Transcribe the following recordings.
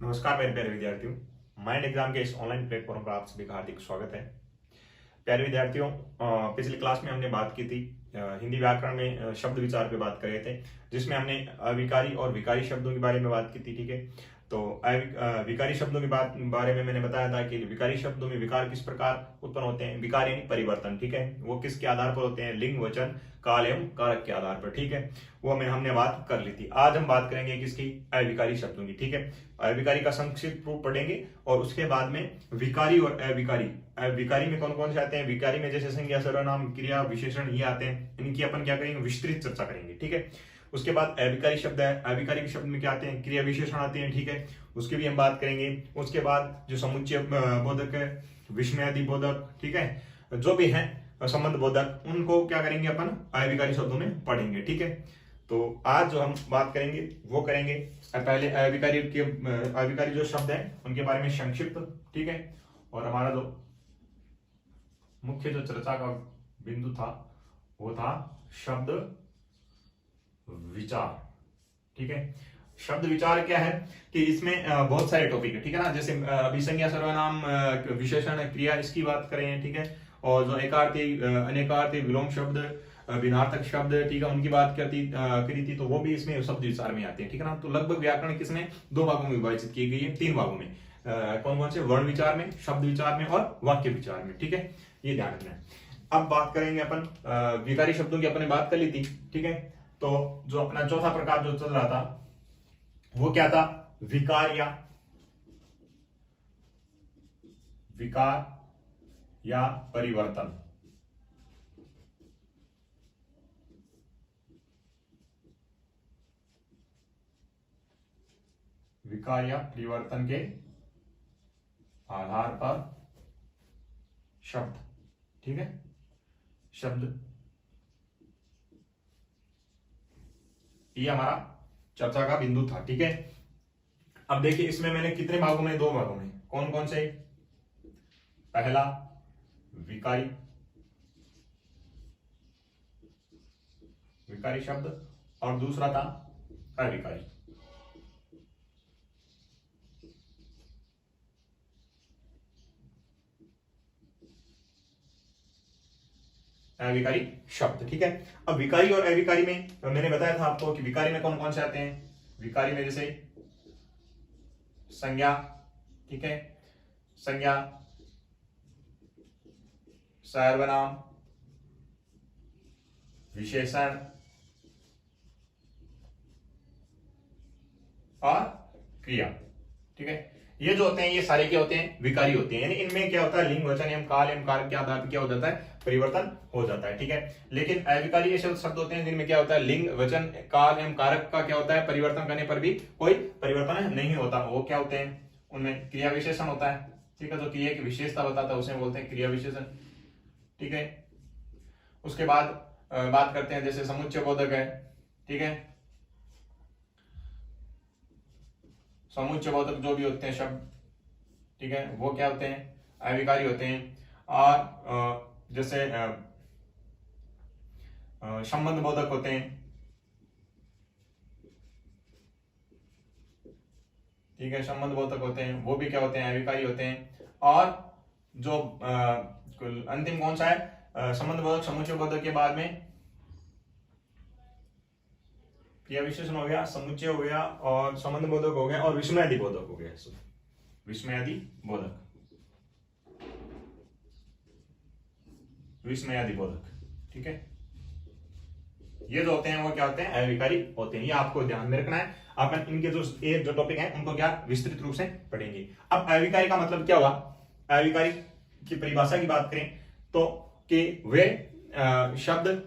नमस्कार मेरे प्यारे विद्यार्थियों, माइंड एग्जाम के इस ऑनलाइन प्लेटफॉर्म पर आप सभी का हार्दिक स्वागत है। प्यारे विद्यार्थियों, पिछली क्लास में हमने बात की थी हिंदी व्याकरण में शब्द विचार पे बात कर रहे थे, जिसमें हमने अविकारी और विकारी शब्दों के बारे में बात की थी। ठीक है, तो विकारी शब्दों के बारे में मैंने बताया था कि विकारी शब्दों में विकार किस प्रकार उत्पन्न होते हैं। विकार यानी परिवर्तन। ठीक है, वो किसके आधार पर होते हैं? लिंग, वचन, काल एवं कारक के आधार पर। ठीक है, वो हमने बात कर ली थी। आज हम बात करेंगे किसकी? अविकारी शब्दों की। ठीक है, अविकारी का संक्षिप्त रूप पढ़ेंगे और उसके बाद में विकारी और अविकारी। विकारी में कौन कौन से आते हैं? विकारी में जैसे संज्ञा, सर्वनाम, क्रिया, विशेषण ये आते हैं। इनकी अपन क्या करेंगे? विस्तृत चर्चा करेंगे। ठीक है, उसके बाद अविकारी शब्द है। अविकारी के शब्द में क्या आते हैं? क्रिया, विशेषण आते हैं। ठीक है, उसकी भी हम बात करेंगे। उसके बाद जो समुच्चय बोधक है, विस्मयादि बोधक, ठीक है, जो भी है संबंध बोधक, उनको क्या करेंगे? अपन अविकारी शब्दों में पढ़ेंगे। ठीक है, तो आज जो हम बात करेंगे वो करेंगे पहले अविकारी जो शब्द है उनके बारे में संक्षिप्त। ठीक है, और हमारा जो मुख्य जो चर्चा का बिंदु था वो था शब्द विचार। ठीक है, शब्द विचार क्या है कि इसमें बहुत सारे टॉपिक है। ठीक है ना, जैसे अभिसंज्ञा, सर्वनाम, विशेषण, क्रिया, इसकी बात करें। ठीक है, और जो एकार्थी, अनेकार्थी, विलोम शब्द, भिन्नार्थक शब्द, ठीक है, उनकी बात करी थी, तो वो भी इसमें शब्द विचार में आते हैं। ठीक है ना, तो लगभग व्याकरण किसमें दो भागों में विभाजित की गई है, तीन भागों में। कौन कौन से? वर्ण विचार में, शब्द विचार में और वाक्य विचार में। ठीक है, ये ध्यान रखना है। अब बात करेंगे अपन विकारी शब्दों की, अपने बात कर ली थी। ठीक है, तो जो अपना चौथा प्रकार जो चल रहा था वो क्या था? विकार या परिवर्तन। विकार या परिवर्तन के आधार पर शब्द। ठीक है, शब्द, ये हमारा चर्चा का बिंदु था। ठीक है, अब देखिए इसमें मैंने कितने भागों में? दो भागों में। कौन कौन से? पहला विकारी शब्द और दूसरा था अविकारी। अविकारी शब्द। ठीक है, अब विकारी और अविकारी में मैंने बताया था आपको कि विकारी में कौन कौन से आते हैं। विकारी में जैसे संज्ञा, ठीक है, संज्ञा, सर्वनाम, विशेषण और क्रिया। ठीक है, ये जो होते हैं ये सारे क्या होते हैं? विकारी होते हैं। यानी इनमें क्या होता है? लिंग, वचन एवं काल एवं कारक के आधार पर क्या हो जाता है? परिवर्तन हो जाता है। ठीक है, लेकिन अविकारी ऐसे शब्द होते हैं जिनमें क्या होता है? लिंग, वचन, काल एवं कारक का क्या होता है? परिवर्तन करने पर भी कोई परिवर्तन नहीं होता। वो क्या होते हैं? उनमें क्रिया विशेषण होता है। ठीक है, जो क्रिया की विशेषता बताता है उसे बोलते हैं क्रिया विशेषण। ठीक है, उसके बाद बात करते हैं जैसे समुच्चय बोधक है। ठीक है, समुच्चय बोधक जो भी होते हैं शब्द, ठीक है, वो क्या होते हैं? अविकारी होते हैं। और जैसे संबंध बोधक होते हैं। ठीक है, संबंध बोधक होते हैं, वो भी क्या होते हैं? अविकारी होते हैं। और जो अंतिम कौन सा है? संबंध बोधक, समुच्चय बोधक के बाद में क्रिया विशेषण हो गया, समुच्चय हो गया और संबंध बोधक हो गया और विस्मयादि बोधक हो गया। विस्मयादि बोधक, विस्मयादि बोधक। ठीक है, ये जो होते हैं वो क्या होते हैं? अविकारी होते हैं। ये आपको ध्यान में रखना है। अपन इनके जो टॉपिक हैं उनको क्या विस्तृत रूप से पढ़ेंगे। अब अविकारी का मतलब क्या हुआ? अविकारी की परिभाषा की बात करें तो कि वे शब्द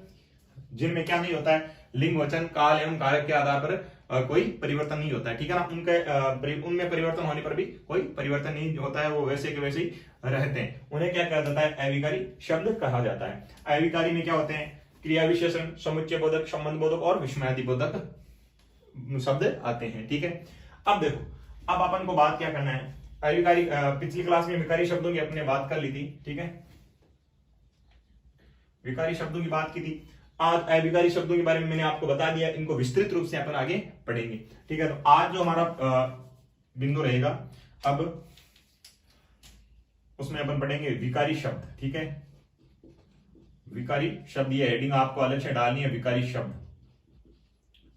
जिनमें क्या नहीं होता है? लिंग, वचन, काल एवं कारक के आधार पर कोई परिवर्तन नहीं होता है। ठीक है ना, उनमें परिवर्तन होने पर भी कोई परिवर्तन नहीं होता है, वो वैसे के वैसे ही रहते हैं। उन्हें क्या कहा जाता है? अविकारी शब्द कहा जाता है। अविकारी में क्या होते हैं? क्रिया विशेषण, समुच्चय बोधक, संबंध बोधक और विस्मयादि बोधक शब्द आते हैं। ठीक है, अब देखो, अब अपन को बात क्या करना है? अविकारी, पिछली क्लास में विकारी शब्दों की अपने बात कर ली थी। ठीक है, विकारी शब्दों की बात की थी। आज अविकारी शब्दों के बारे में मैंने आपको बता दिया, इनको विस्तृत रूप से अपन आगे पढ़ेंगे। ठीक है, तो आज जो हमारा बिंदु रहेगा। अब उसमें अपन पढ़ेंगे विकारी शब्द, ठीक है। विकारी शब्द, ये हेडिंग आपको अलग से डालनी है, विकारी शब्द,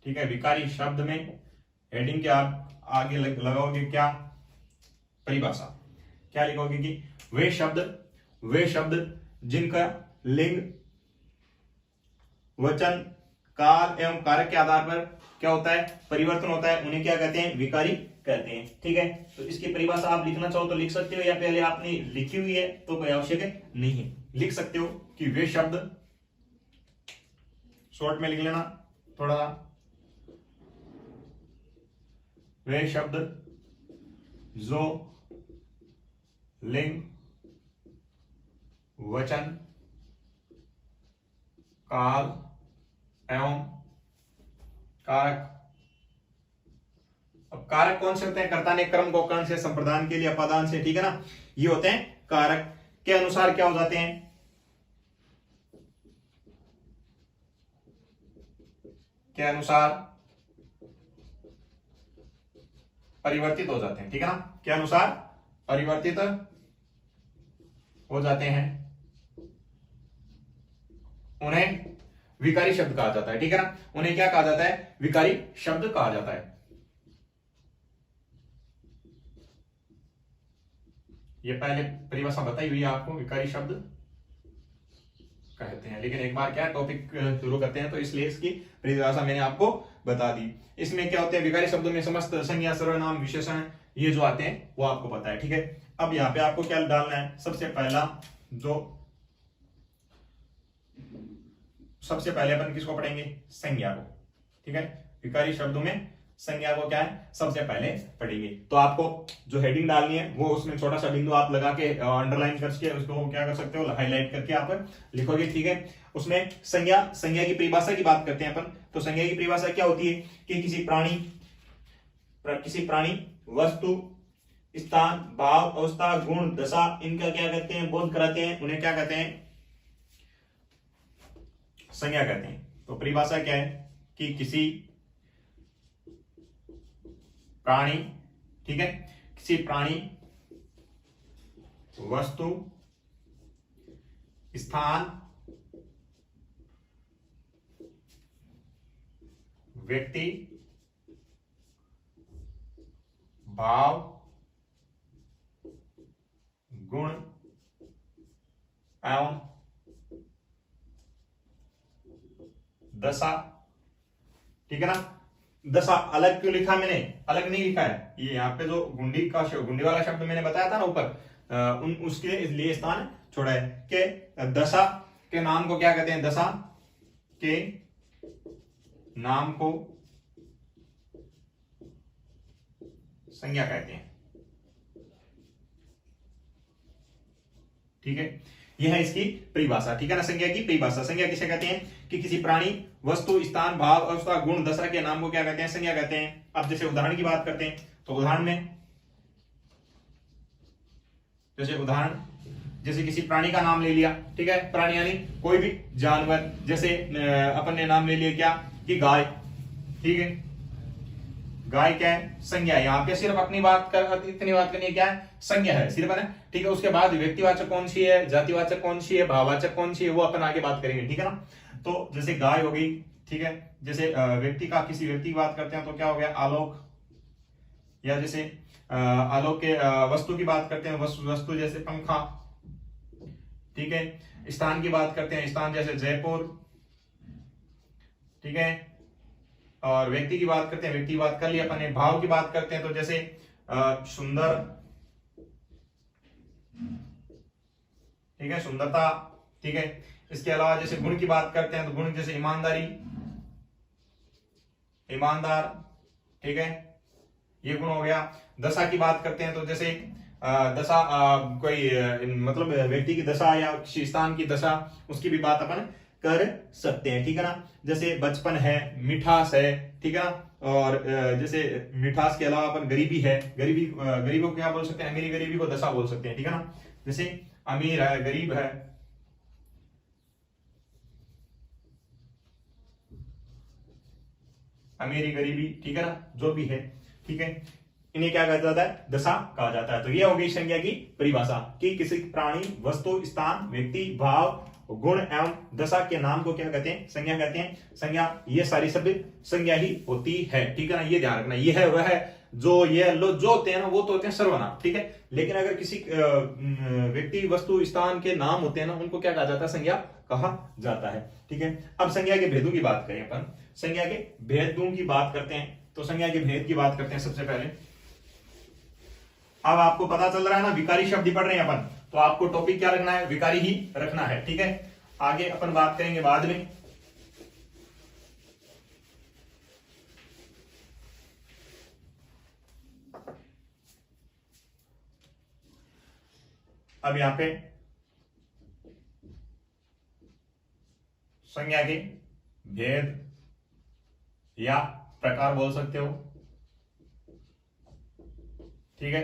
ठीक है। विकारी शब्द में हेडिंग के आप आगे लगाओगे क्या, परिभाषा। क्या लिखोगे कि वे शब्द जिनका लिंग, वचन, काल एवं कारक के आधार पर क्या होता है, परिवर्तन होता है, उन्हें क्या कहते हैं, विकारी कहते हैं, ठीक है। तो इसकी परिभाषा आप लिखना चाहो तो लिख सकते हो, या पहले आपने लिखी हुई है तो कोई आवश्यक नहीं है, लिख सकते हो कि वे शब्द, शॉर्ट में लिख लेना थोड़ा, वे शब्द जो लिंग, वचन, काल एवं कारक। अब कारक कौन से होते हैं, कर्ता ने क्रम को कर्ण से, संप्रदान के लिए अपादान से, ठीक है ना, ये होते हैं कारक। के अनुसार क्या हो जाते हैं, के अनुसार परिवर्तित हो जाते हैं, ठीक है ना, के अनुसार परिवर्तित हो जाते हैं, उन्हें विकारी शब्द कहा जाता है, ठीक है ना। उन्हें क्या कहा जाता है, विकारी शब्द कहा जाता है। ये पहले परिभाषा बताई हुई है आपको, विकारी शब्द कहते हैं, लेकिन एक बार क्या टॉपिक शुरू करते हैं तो इसलिए इसकी परिभाषा मैंने आपको बता दी। इसमें क्या होते हैं, विकारी शब्दों में समस्त संज्ञा, सर्वनाम, विशेषण ये जो आते हैं वो आपको पता है, ठीक है। अब यहाँ पे आपको क्या डालना है, सबसे पहले अपन किसको पढ़ेंगे, संज्ञा को, ठीक है। विकारी शब्दों में संज्ञा को क्या है, सबसे पहले पढ़ेंगे। तो आपको जो हेडिंग डालनी है वो उसमें छोटा सा बिंदु आप लगा के अंडरलाइन करके उसको क्या कर सकते हो, हाईलाइट करके आप लिखोगे, ठीक है। उसमें संज्ञा की परिभाषा की बात करते हैं अपन। तो संज्ञा की परिभाषा क्या होती है कि किसी प्राणी, वस्तु, स्थान, भाव, अवस्था, गुण, दशा, इनका क्या कहते हैं, बोध कराते हैं, उन्हें क्या कहते हैं, संज्ञा कहते हैं। तो परिभाषा क्या है कि किसी प्राणी, ठीक है, किसी प्राणी, वस्तु, स्थान, व्यक्ति, भाव, गुण एवं दशा, ठीक है ना। दशा अलग क्यों लिखा मैंने, अलग नहीं लिखा है, ये यहाँ पे जो गुंडी वाला शब्द मैंने बताया था ना ऊपर, उसके लिए स्थान छोड़ा है कि दशा के नाम को क्या कहते हैं, दशा के नाम को संज्ञा कहते हैं, ठीक है। यह है इसकी परिभाषा, ठीक है ना। संज्ञा की परिभाषा, संज्ञा किसे कहते हैं कि किसी प्राणी, वस्तु, स्थान, भाव, अवस्था, गुण, दशा के नाम को क्या कहते हैं, संज्ञा कहते हैं। अब जैसे उदाहरण की बात करते हैं तो जैसे किसी प्राणी का नाम ले लिया, ठीक है, प्राणी यानी कोई भी जानवर, जैसे अपन ने नाम ले लिया क्या कि गाय, ठीक है। गाय क्या है, संज्ञा है। यहाँ पे सिर्फ इतनी बात करनी है, क्या है, संज्ञा है सिर्फ, है ना, ठीक है। उसके बाद व्यक्तिवाचक कौन सी है, जातिवाचक कौन सी है, भाववाचक कौन सी है, वो अपन आगे बात करेंगे, ठीक है ना। तो जैसे गाय हो गई, ठीक है। जैसे किसी व्यक्ति की बात करते हैं तो क्या हो गया, आलोक, या जैसे आलोक के वस्तु की बात करते हैं, वस्तु जैसे पंखा, ठीक है। स्थान की बात करते हैं, स्थान जैसे जयपुर, ठीक है। और व्यक्ति की बात करते हैं, व्यक्ति की बात कर लिया अपन ने। भाव की बात करते हैं तो जैसे सुंदर, ठीक है, सुंदरता, ठीक है। इसके अलावा जैसे गुण की बात करते हैं तो गुण जैसे ईमानदारी, ईमानदार, ठीक है, ये गुण हो गया। दशा की बात करते हैं तो जैसे दशा कोई मतलब व्यक्ति की दशा या किसी स्थान की दशा, उसकी भी बात अपन कर सकते हैं, ठीक है ना। जैसे बचपन है, मिठास है, ठीक है ना। और जैसे मिठास के अलावा अपन गरीबी है, गरीबी को क्या बोल सकते हैं, अमीरी गरीबी को दशा बोल सकते हैं, ठीक है ना। जैसे अमीर है, गरीब है, अमीरी गरीबी, ठीक है ना, जो भी है, ठीक है। इन्हें क्या कहा जाता है, दशा कहा जाता है। तो ये हो गई संज्ञा की परिभाषा कि किसी प्राणी, वस्तु, स्थान, व्यक्ति, भाव, गुण एवं दशा के नाम को क्या कहते हैं, संज्ञा कहते हैं। संज्ञा ये सारी सब संज्ञा ही होती है, ठीक है ना। ये ध्यान रखना, ये है वह है, जो ये लो जो होते हैं ना वो तो होते हैं सर्वनाम, ठीक है। लेकिन अगर किसी व्यक्ति, वस्तु, स्थान के नाम होते हैं ना उनको क्या कहा जाता है, संज्ञा कहा जाता है, ठीक है। अब संज्ञा के भेदों की बात करें अपन, संज्ञा के भेदों की बात करते हैं। तो संज्ञा के भेद की बात करते हैं सबसे पहले। अब आपको पता चल रहा है ना, विकारी शब्द ही पढ़ रहे हैं अपन, तो आपको टॉपिक क्या रखना है, विकारी ही रखना है, ठीक है। आगे अपन बात करेंगे बाद में। अब यहां पे संज्ञा के भेद या प्रकार बोल सकते हो, ठीक है।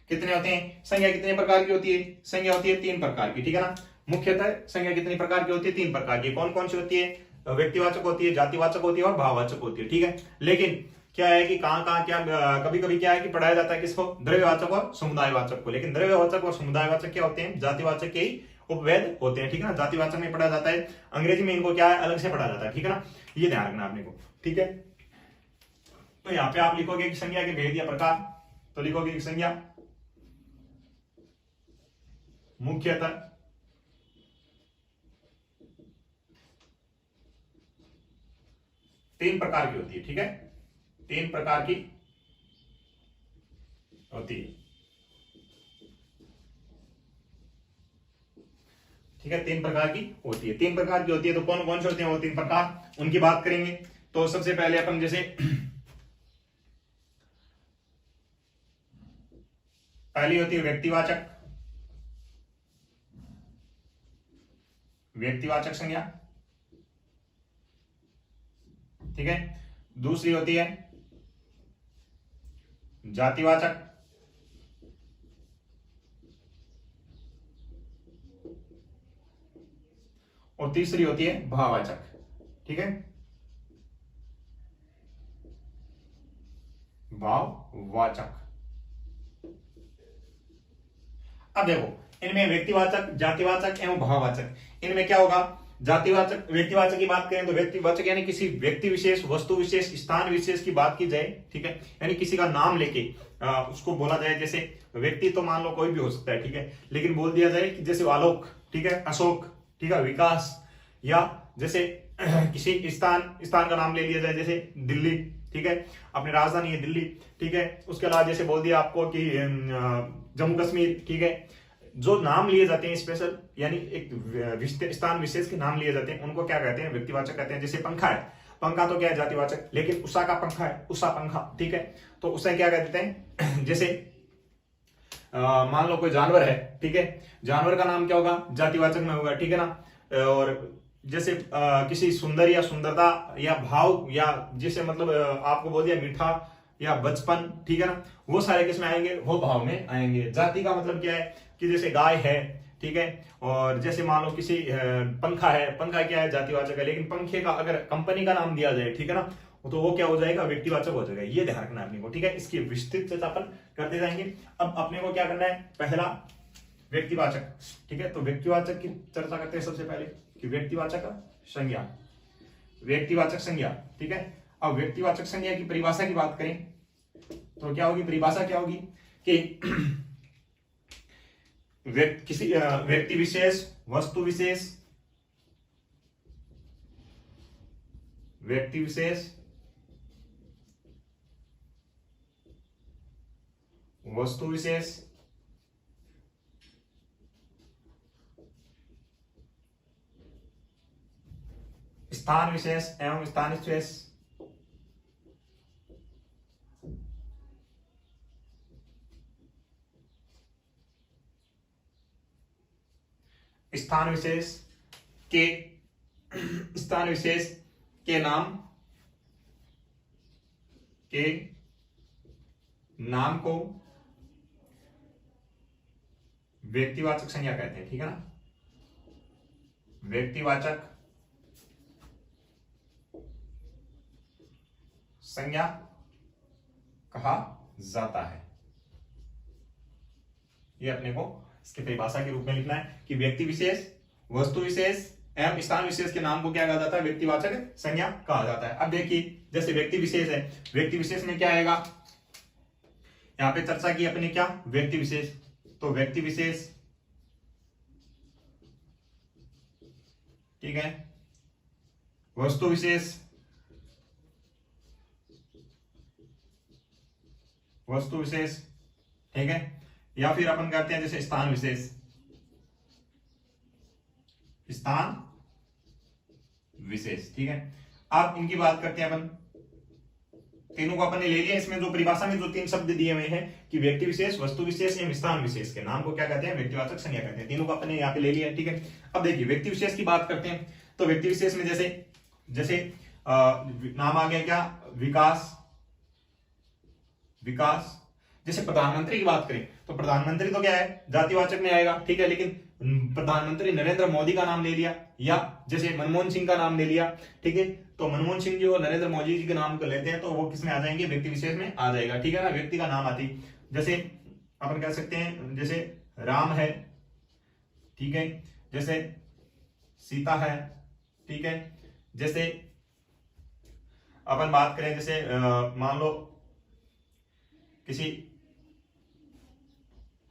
कितने होते हैं, संज्ञा कितने प्रकार की होती है, संज्ञा होती है 3 प्रकार की, ठीक है ना। मुख्यतः संज्ञा कितनी प्रकार की होती है, 3 प्रकार की। कौन कौन सी होती है, व्यक्तिवाचक होती है, जातिवाचक होती है और भाववाचक होती है, ठीक है। लेकिन क्या है कि कहां क्या कभी कभी क्या है कि पढ़ाया जाता है किसको, द्रव्यवाचक और समुदायवाचक को। लेकिन द्रव्यवाचक और समुदायवाचक क्या होते हैं, जातिवाचक के ही उपभेद होते हैं, ठीक है ना। जातिवाचक में पढ़ा जाता है, अंग्रेजी में इनको क्या है अलग से पढ़ा जाता है, ठीक है ना। ये ध्यान रखना आपने को, ठीक है। तो यहाँ पे आप लिखोगे कि संज्ञा के भेद या प्रकार, तो लिखोगे कि संज्ञा मुख्यतः तीन प्रकार की होती है, ठीक है। 3 प्रकार की होती है, ठीक है। 3 प्रकार की होती है, 3 प्रकार की होती है। तो कौन कौन से होते हैं वो 3 प्रकार, उनकी बात करेंगे। तो सबसे पहले अपन जैसे पहली होती है व्यक्तिवाचक, व्यक्तिवाचक संज्ञा, ठीक है। दूसरी होती है जातिवाचक, और तीसरी होती है भाववाचक, ठीक है, भाववाचक। अब देखो इनमें व्यक्तिवाचक, जातिवाचक एवं भाववाचक, इनमें क्या होगा, जातिवाचक, व्यक्तिवाचक की बात करें तो व्यक्तिवाचक यानी किसी व्यक्ति विशेष, वस्तु विशेष, स्थान विशेष की बात की जाए, ठीक है। यानी किसी का नाम लेके उसको बोला जाए। जैसे व्यक्ति तो मान लो कोई भी हो सकता है, ठीक है, लेकिन बोल दिया जाए कि जैसे आलोक, ठीक है, अशोक, ठीक है, विकास, या जैसे किसी स्थान का नाम ले लिया जाए, जैसे दिल्ली, ठीक है, अपनी राजधानी है दिल्ली, ठीक है। उसके अलावा जैसे बोल दिया आपको कि जम्मू कश्मीर, ठीक है। जो नाम लिए जाते हैं स्पेशल, यानी एक स्थान विशेष के नाम लिए जाते हैं, उनको क्या कहते हैं, व्यक्तिवाचक कहते हैं। जैसे पंखा है, पंखा तो क्या है, जातिवाचक। लेकिन उषा का पंखा है, उषा पंखा, ठीक है, तो उसे क्या कहते हैं जैसे मान लो कोई जानवर है, ठीक है, जानवर का नाम क्या होगा, जातिवाचक में होगा, ठीक है ना। और जैसे किसी सुंदर या सुंदरता या भाव, या जैसे मतलब आपको बोल दिया मीठा या बचपन, ठीक है ना, वो सारे किसमें आएंगे, वो भाव में आएंगे। जाति का मतलब क्या है कि जैसे गाय है, ठीक है, और जैसे मान लो किसी पंखा है, पंखा क्या है, जातिवाचक है। लेकिन पंखे का अगर कंपनी का नाम दिया जाए, ठीक है ना, तो वो क्या हो जाएगा, व्यक्तिवाचक हो जाएगा। ये ध्यान रखना है अपने को, ठीक है। इसकी विस्तृत चर्चा अपन करते जाएंगे। अब अपने को क्या करना है, पहला व्यक्तिवाचक, ठीक है। तो व्यक्तिवाचक की चर्चा करते हैं सबसे पहले कि व्यक्तिवाचक संज्ञा, व्यक्तिवाचक संज्ञा, ठीक है। अब व्यक्तिवाचक संज्ञा की परिभाषा की बात करें तो क्या होगी, परिभाषा क्या होगी कि किसी व्यक्ति विशेष, वस्तु विशेष, व्यक्ति विशेष, वस्तु विशेष, स्थान विशेष एवं स्थान विशेष, स्थान विशेष के, स्थान विशेष के नाम को व्यक्तिवाचक संज्ञा कहते हैं, ठीक है ना। व्यक्तिवाचक संज्ञा कहा जाता है। ये अपने को इसके परिभाषा के रूप में लिखना है कि व्यक्ति विशेष, वस्तु विशेष एवं स्थान विशेष के नाम को क्या कहा जाता है? व्यक्तिवाचक संज्ञा कहा जाता है। अब देखिए जैसे व्यक्ति विशेष है, व्यक्ति विशेष में क्या आएगा? यहां पे चर्चा की अपने क्या? व्यक्ति विशेष। तो व्यक्ति विशेष, ठीक है, वस्तु विशेष, वस्तु विशेष, ठीक है, या फिर अपन करते हैं जैसे स्थान विशेष, स्थान विशेष, ठीक है। अब इनकी बात करते हैं अपन, तीनों को अपन ने ले लिया। इसमें जो परिभाषा में जो तीन शब्द दिए हुए हैं कि व्यक्ति विशेष, वस्तु विशेष एवं स्थान विशेष के नाम को क्या कहते हैं? व्यक्तिवाचक संज्ञा कहते हैं। तीनों को अपन ने यहाँ पे ले लिया है, ठीक है। अब देखिए व्यक्ति विशेष की बात करते हैं। तो व्यक्ति विशेष में जैसे जैसे नाम आ गया क्या? विकास, विकास। जैसे प्रधानमंत्री की बात करें तो प्रधानमंत्री तो क्या है? जातिवाचक में आएगा, ठीक है। लेकिन प्रधानमंत्री नरेंद्र मोदी का नाम ले लिया, या जैसे मनमोहन सिंह का नाम ले लिया, ठीक है। तो मनमोहन सिंह जी और नरेंद्र मोदी जी के नाम को लेते हैं तो वो किसमें आ जाएंगे? व्यक्ति विशेष में आ जाएगा, ठीक है ना। व्यक्ति का नाम आती, जैसे अपन कह सकते हैं जैसे राम है, ठीक है, जैसे सीता है, ठीक है। जैसे अपन बात करें जैसे मान लो किसी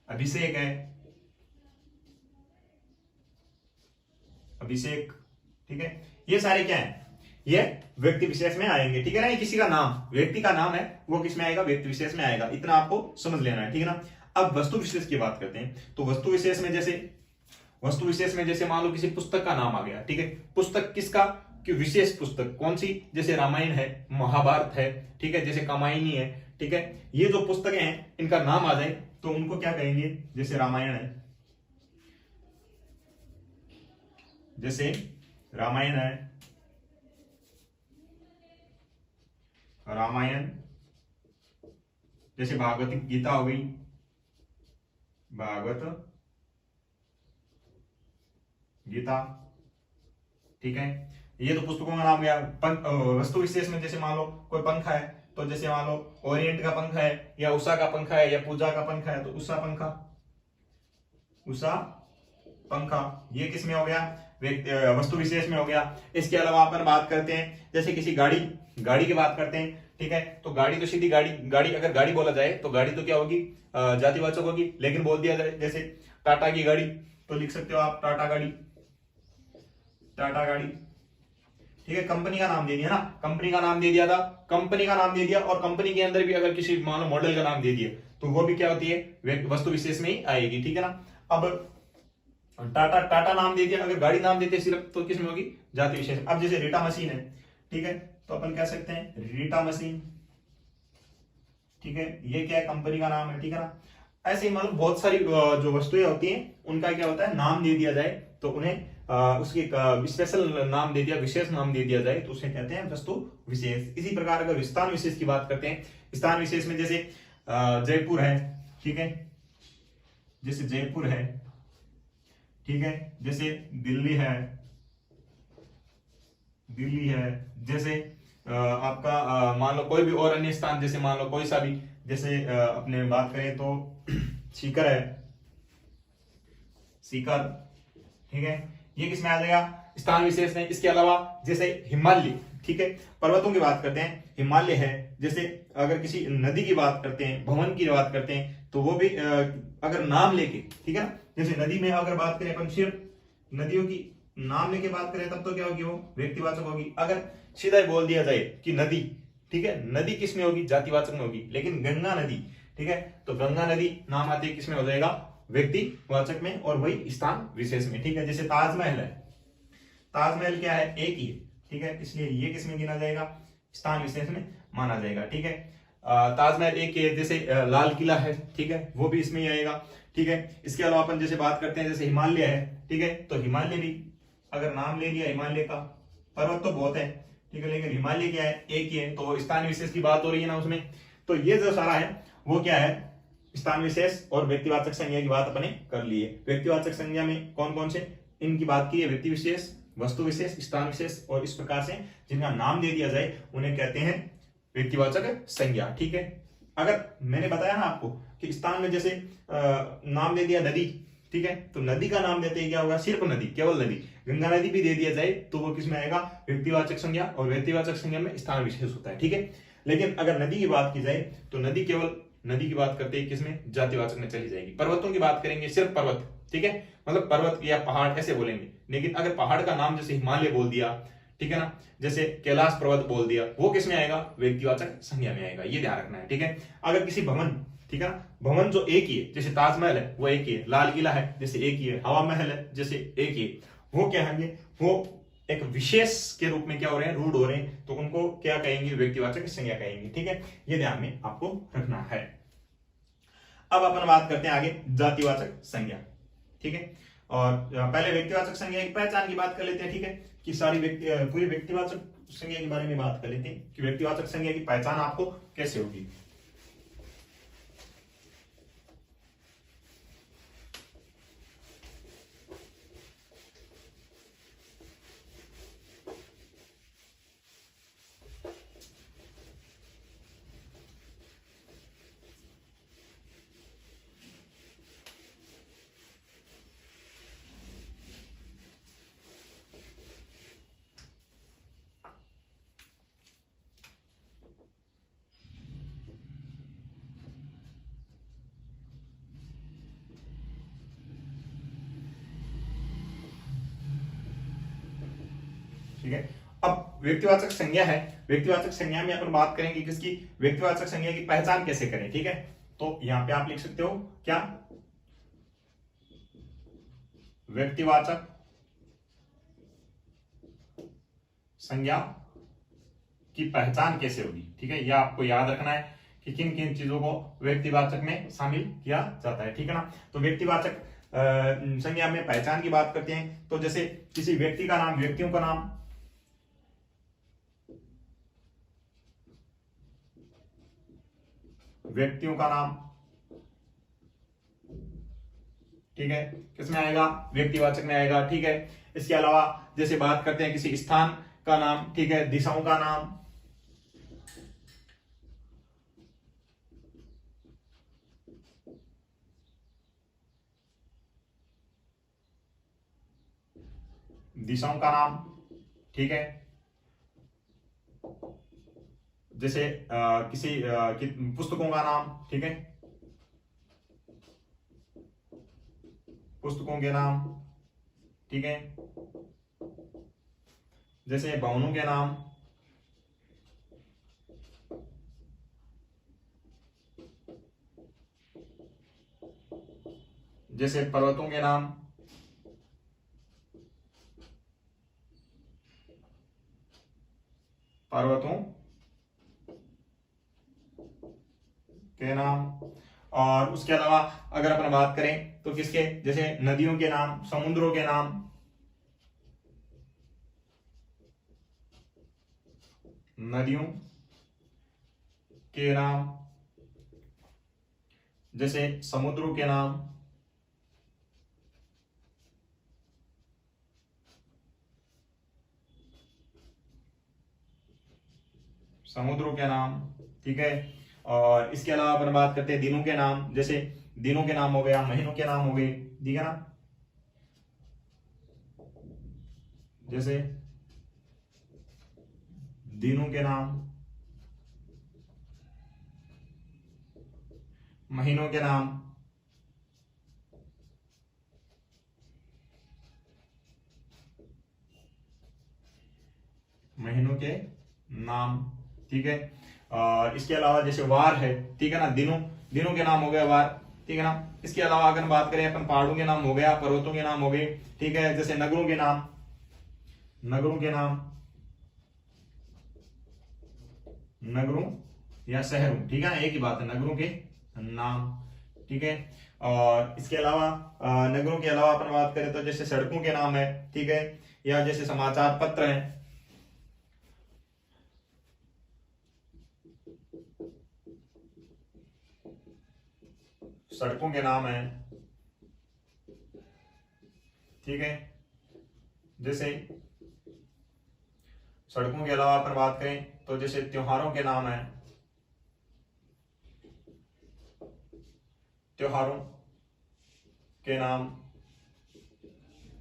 अभिषेक है, अभिषेक, ठीक है। ये सारे क्या है? ये व्यक्ति विशेष में आएंगे, ठीक है ना। ये किसी का नाम, व्यक्ति का नाम है, वो किस में आएगा? व्यक्ति विशेष में आएगा। इतना आपको समझ लेना है, ठीक है ना। अब वस्तु विशेष की बात करते हैं। तो वस्तु विशेष में जैसे मान लो किसी पुस्तक का नाम आ गया, ठीक है। पुस्तक किसका? कि विशेष पुस्तक कौन सी? जैसे रामायण है, महाभारत है, ठीक है, जैसे कामायनी है, ठीक है। ये जो पुस्तकें हैं इनका नाम आ जाए तो उनको क्या कहेंगे? जैसे रामायण है, जैसे रामायण है, रामायण, जैसे भागवत गीता हो गई, भागवत गीता, ठीक है। ये तो पुस्तकों का नाम गया। वस्तु विशेष में जैसे मान लो कोई पंखा है, तो जैसे मान लो ओरिएंट का पंखा है, या उषा का पंखा है, या पूजा का पंखा है, तो उषा पंखा, उषा पंखा, ये किस में हो गया? वस्तु विशेष में हो गया। इसके अलावा अपन बात करते हैं जैसे किसी गाड़ी की बात करते हैं, ठीक है। तो गाड़ी तो सीधी गाड़ी अगर गाड़ी बोला जाए तो गाड़ी तो क्या होगी? जातिवाचक होगी। लेकिन बोल दिया जाए जैसे टाटा की गाड़ी, तो लिख सकते हो आप टाटा गाड़ी, टाटा गाड़ी, ठीक है। कंपनी का नाम दे दिया ना, कंपनी का नाम दे दिया था, कंपनी का नाम दे दिया, और कंपनी के अंदर भी अगर किसी मान लो मॉडल का नाम दे दिया तो वो भी क्या होती है? वस्तु विशेष में ही आएगी, ठीक है ना। अब टाटा नाम दे दिया, अगर गाड़ी नाम देते सिर्फ तो किसमें होगी? जाति विशेष। अब जैसे रीटा मशीन है, ठीक है, तो अपन कह सकते हैं रीटा मशीन, ठीक है। ये क्या है? कंपनी का नाम है, ठीक है ना। ऐसे ही मतलब बहुत सारी जो वस्तुएं होती हैं उनका क्या होता है? नाम दे दिया जाए तो उन्हें उसके स्पेशल नाम दे दिया, विशेष नाम दे दिया जाए तो उसे कहते हैं वस्तु विशेष। इसी प्रकार अगर स्थान विशेष की बात करते हैं, स्थान विशेष में जैसे जयपुर है, ठीक है, जैसे जयपुर है, ठीक है, जैसे दिल्ली है, जैसे आपका मान लो कोई भी और अन्य स्थान, जैसे मान लो कोई सा भी, जैसे अपने बात करें तो सीकर है, सीकर, ठीक है। ये किसमें आ जाएगा? स्थान विशेष में। इसके अलावा जैसे हिमालय, ठीक है, पर्वतों की बात करते हैं, हिमालय है। जैसे अगर किसी नदी की बात करते हैं, भवन की बात करते हैं, तो वो भी अगर नाम लेके, ठीक है ना, जैसे नदी में अगर बात करें अपन सिर्फ नदियों की नाम लेके बात करें तब तो क्या होगी? वो व्यक्तिवाचक होगी। अगर सीधा ही बोल दिया जाए कि नदी, ठीक है, नदी किस में होगी? जातिवाचक में होगी। लेकिन गंगा नदी, ठीक है, तो गंगा नदी नाम आती है किसमें हो जाएगा? व्यक्तिवाचक में, और वही स्थान विशेष में, ठीक है। जैसे ताजमहल है, ताजमहल क्या है? एक ही है, ठीक है, इसलिए ये किसमें गिना जाएगा? स्थान विशेष में माना जाएगा, ठीक है। ताजमहल एक है। जैसे लाल किला है, ठीक है, वो भी इसमें ही आएगा, ठीक है। इसके अलावा अपन जैसे बात करते हैं जैसे हिमालय है, ठीक है, तो हिमालय भी अगर नाम ले लिया हिमालय का, पर्वत तो बहुत है, ठीक है, लेकिन हिमालय क्या है? एक ही है, तो स्थान विशेष की बात हो रही है ना उसमें। तो ये जो सारा है वो क्या है? स्थान विशेष और व्यक्तिवाचक संज्ञा की बात अपने कर ली है। व्यक्तिवाचक संज्ञा में कौन कौन से इनकी बात की है? व्यक्ति विशेष, वस्तु विशेष, स्थान विशेष, और इस प्रकार से जिनका नाम दे दिया जाए उन्हें कहते हैं व्यक्तिवाचक संज्ञा, ठीक है। अगर मैंने बताया ना आपको कि स्थान में जैसे नाम दे दिया नदी, ठीक है, तो नदी का नाम देते ही क्या होगा, सिर्फ नदी, केवल नदी। गंगा नदी भी दे दिया जाए तो वो किसमें आएगा, व्यक्तिवाचक संज्ञा, और व्यक्तिवाचक संज्ञा में स्थान विशेष होता है, ठीक है। लेकिन अगर नदी की बात की जाए तो नदी केवल नदी की बात करते ही किसमें, जातिवाचक में चली जाएगी। पर्वतों की बात करेंगे, सिर्फ पर्वत, ठीक है, मतलब पर्वत या पहाड़ ऐसे बोलेंगे। लेकिन अगर पहाड़ का नाम जैसे हिमालय बोल दिया, ठीक है ना, जैसे कैलाश पर्वत बोल दिया, वो किसमें आएगा, व्यक्तिवाचक संज्ञा में आएगा, ये ध्यान रखना है, ठीक है। अगर किसी भवन, ठीक है ना, भवन जो एक ही है, जैसे ताजमहल है वो एक ही है, लाल किला है जैसे एक ही है, हवा महल है जैसे एक ही है, वो क्या होंगे, वो एक विशेष के रूप में क्या हो रहे हैं, रूढ़ हो रहे हैं, तो उनको क्या कहेंगे, व्यक्तिवाचक संज्ञा कहेंगे, ठीक है। ये ध्यान में आपको रखना है। अब अपन बात करते हैं आगे जातिवाचक संज्ञा, ठीक है। और पहले व्यक्तिवाचक संज्ञा की पहचान की बात कर लेते हैं, ठीक है, कि सारी पूरी व्यक्तिवाचक संज्ञा के बारे में बात कर लेते हैं कि व्यक्तिवाचक संज्ञा की पहचान आपको कैसे होगी। ठीक है, अब व्यक्तिवाचक संज्ञा है, व्यक्तिवाचक संज्ञा में अपन बात करेंगे किसकी, व्यक्तिवाचक संज्ञा की पहचान कैसे करें, ठीक है। तो यहां पे आप लिख सकते हो क्या, व्यक्तिवाचक संज्ञा की पहचान कैसे होगी, ठीक है। यह आपको याद रखना है कि किन किन चीजों को व्यक्तिवाचक में शामिल किया जाता है, ठीक है ना। तो व्यक्तिवाचक संज्ञा में पहचान की बात करते हैं, तो जैसे किसी व्यक्ति का नाम, व्यक्तियों का नाम, व्यक्तियों का नाम, ठीक है, किसमें आएगा, व्यक्तिवाचक में आएगा, ठीक है। इसके अलावा जैसे बात करते हैं किसी स्थान का नाम, ठीक है, दिशाओं का नाम, दिशाओं का नाम, ठीक है। जैसे किसी पुस्तकों का नाम, ठीक है, पुस्तकों के नाम, ठीक है। जैसे भवनों के नाम, जैसे पर्वतों के नाम, पर्वतों के नाम। और उसके अलावा अगर अपन बात करें तो किसके, जैसे नदियों के नाम, समुद्रों के नाम, नदियों के नाम, जैसे समुद्रों के नाम, समुद्रों के नाम, ठीक है। और इसके अलावा अपन बात करते हैं दिनों के नाम, जैसे दिनों के नाम हो गया, महीनों के नाम हो गए, ठीक है ना, जैसे दिनों के नाम, महीनों के नाम, महीनों के नाम, ठीक है। और इसके अलावा जैसे वार है, ठीक है ना, दिनों दिनों के नाम हो गया वार, ठीक है ना। इसके अलावा अगर बात करें अपन पहाड़ों के नाम हो गया, पर्वतों के नाम हो गए, ठीक है। जैसे नगरों के नाम, नगरों के नाम, नगरों या शहरों, ठीक है, एक ही बात है, नगरों के नाम, ठीक है। और इसके अलावा नगरों के अलावा अपन बात करें तो जैसे सड़कों के नाम है, ठीक है, या जैसे समाचार पत्र है, सड़कों के नाम है, ठीक है। जैसे सड़कों के अलावा अपन बात करें तो जैसे त्योहारों के नाम है, त्योहारों के नाम,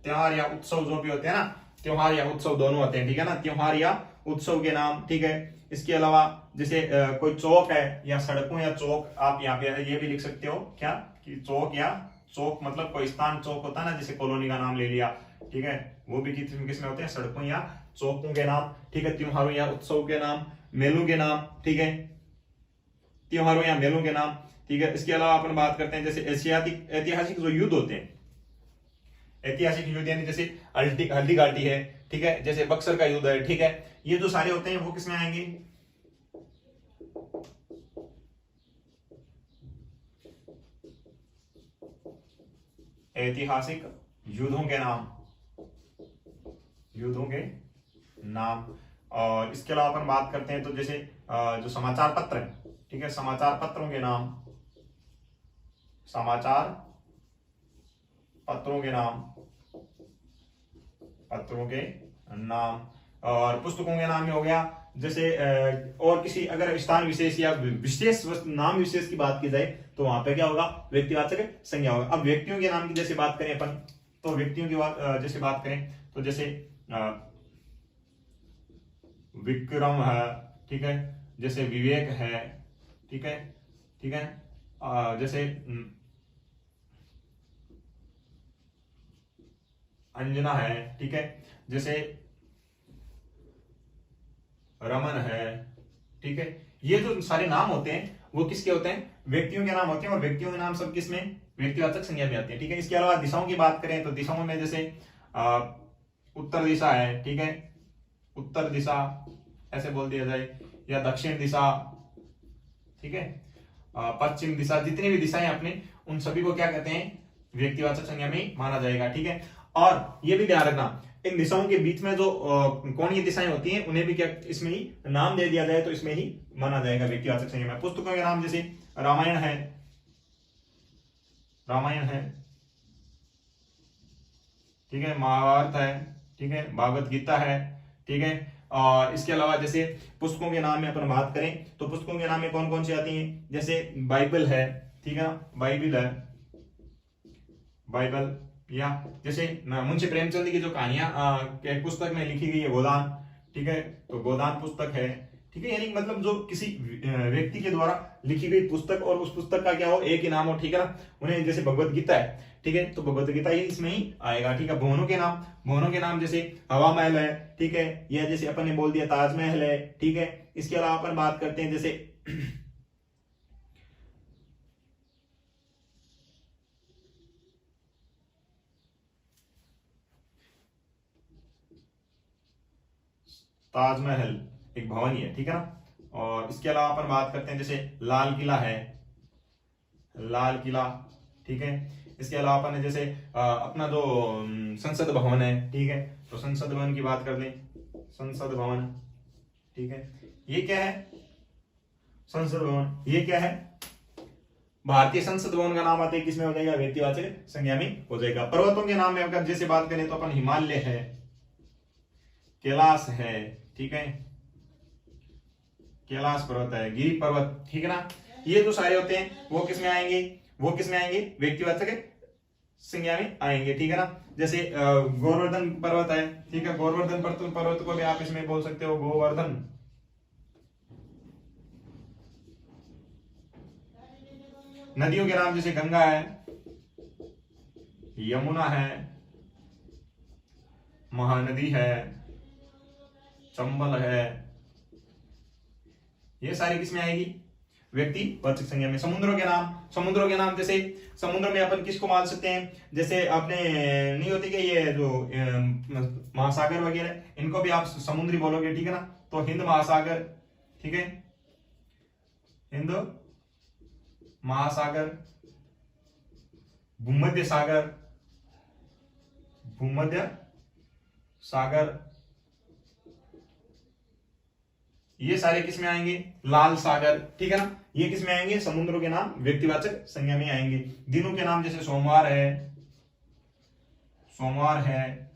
त्योहार या उत्सव जो भी होते हैं ना, त्योहार या उत्सव दोनों होते हैं, ठीक है ना, त्योहार या उत्सव के नाम, ठीक है। इसके अलावा जैसे कोई चौक है या सड़कों या चौक, आप यहाँ पे ये भी लिख सकते हो क्या कि चौक या चौक मतलब कोई स्थान चौक होता है ना, जैसे कॉलोनी का नाम ले लिया, ठीक है, वो भी किसमें होते हैं, सड़कों या चौकों के नाम, ठीक है। त्योहारों या उत्सव के नाम, मेलों के नाम, ठीक है, त्योहारों या मेलों के नाम, ठीक है। इसके अलावा अपन बात करते हैं जैसे ऐतिहासिक जो युद्ध होते हैं, ऐतिहासिक युद्ध यानी जैसे हल्दी घाटी है, ठीक है, जैसे बक्सर का युद्ध है, ठीक है, ये जो सारे होते हैं वो किसमें आएंगे, ऐतिहासिक युद्धों के नाम, युद्धों के नाम। और इसके अलावा अपन बात करते हैं तो जैसे जो समाचार पत्र है, ठीक है, समाचार पत्रों के नाम, समाचार पत्रों के नाम, पत्रों के नाम। और पुस्तकों के नाम में हो गया जैसे और किसी अगर स्थान विशेष या विशेष नाम विशेष की बात की जाए तो वहां पे क्या होगा, व्यक्तिवाचक संज्ञा होगा। अब व्यक्तियों के नाम की जैसे बात करें अपन, तो व्यक्तियों की जैसे बात करें तो जैसे विक्रम है, ठीक है, जैसे विवेक है, ठीक है, ठीक है, जैसे अंजना है, ठीक है, जैसे रमन है, ठीक है। ये जो सारे नाम होते हैं वो किसके होते हैं, व्यक्तियों के नाम होते हैं, और व्यक्तियों के नाम सब किसमें, व्यक्तिवाचक संज्ञा में आते हैं, ठीक है। इसके अलावा दिशाओं की बात करें तो दिशाओं में जैसे उत्तर दिशा है, ठीक है, उत्तर दिशा ऐसे बोल दिया जाए, या दक्षिण दिशा, ठीक है, पश्चिम दिशा, जितनी भी दिशाएं अपने उन सभी को क्या कहते हैं, व्यक्तिवाचक संज्ञा में माना जाएगा, ठीक है। और ये भी ध्यान रखना, इन दिशाओं के बीच में जो कोणीय दिशाएं होती हैं उन्हें भी क्या इसमें ही नाम दे दिया जाए तो इसमें ही माना जाएगा व्यक्तिवाचक संज्ञा में। पुस्तकों के नाम जैसे रामायण है, रामायण है, ठीक है, महाभारत है, ठीक है, भागवत गीता है, ठीक है। और इसके अलावा जैसे पुस्तकों के नाम में अपन बात करें तो पुस्तकों के नाम में कौन कौन सी आती हैं, जैसे बाइबल है, ठीक है, बाइबल है, बाइबल, या जैसे मुंशी प्रेमचंद की जो कहानियां पुस्तक में लिखी गई है गोदान, ठीक है, तो गोदान पुस्तक है, ठीक है, यानी मतलब जो किसी व्यक्ति के द्वारा लिखी गई पुस्तक और उस पुस्तक का क्या हो, एक ही नाम हो, ठीक है ना, उन्हें जैसे भगवत गीता है, ठीक है, तो भगवत गीता ये इसमें ही आएगा, ठीक है। भवनों के नाम, भवनों के नाम जैसे हवा महल है, ठीक है, या जैसे अपन ने बोल दिया ताजमहल है, ठीक है। इसके अलावा अपन बात करते हैं जैसे ताजमहल एक भवन ही है, ठीक है ना। और इसके अलावा अपन बात करते हैं जैसे लाल किला है, लाल किला, ठीक है। इसके अलावा अपन जैसे अपना जो संसद भवन है, ठीक है, तो संसद भवन की बात कर लें, संसद भवन, ठीक है, ये क्या है, संसद भवन, ये क्या है, भारतीय संसद भवन का नाम आते हैं, किसमें हो जाएगा, व्यक्तिवाचक संज्ञा में हो जाएगा। पर्वतों के नाम में अगर जैसे बात करें तो अपन हिमालय है, कैलाश है, ठीक है, कैलाश पर्वत है, गिरी पर्वत, ठीक है ना। ये जो सारे होते हैं वो किसमें आएंगे, वो किसमें आएंगे, व्यक्तिवाचक संज्ञा में आएंगे, ठीक है ना। जैसे गोवर्धन पर्वत है, ठीक है, गोवर्धन पर्वत को भी आप इसमें बोल सकते हो गोवर्धन, नदियों के नाम जैसे गंगा है, यमुना है, महानदी है, चंबल है, ये सारी किसमें आएगी, व्यक्तिवाचक संज्ञा में। समुद्रों के नाम, समुद्रों के नाम जैसे समुद्र में अपन किसको मान सकते हैं, जैसे आपने नहीं होती कि ये जो महासागर वगैरह, इनको भी आप समुद्री बोलोगे, ठीक है ना, तो हिंद महासागर, ठीक है, हिंद महासागर, भूमध्य सागर, भूमध्य सागर, ये सारे किसमें आएंगे, लाल सागर, ठीक है ना, ये किसमें आएंगे, समुद्रों के नाम व्यक्तिवाचक संज्ञा में आएंगे। दिनों के नाम जैसे सोमवार है, सोमवार है,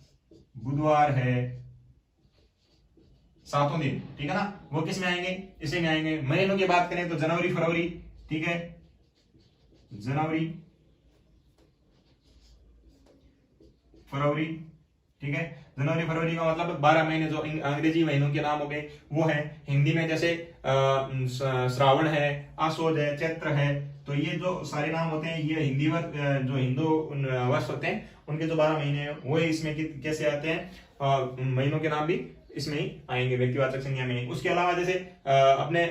बुधवार है, सातों दिन, ठीक है ना, वो किसमें आएंगे, इसी में आएंगे। महीनों की बात करें तो जनवरी फरवरी, ठीक है, जनवरी, फरवरी, ठीक है। जनवरी फरवरी का मतलब 12 महीने जो अंग्रेजी महीनों के नाम हो गए वो है। हिंदी में जैसे श्रावण है, आशोज है, चैत्र है, तो ये जो सारे नाम होते हैं ये हिंदी जो हिंदू वर्ष होते हैं उनके जो 12 महीने हैं वो इसमें कैसे आते हैं, महीनों के नाम भी इसमें ही आएंगे व्यक्तिवाचक संज्ञा में। उसके अलावा जैसे अपने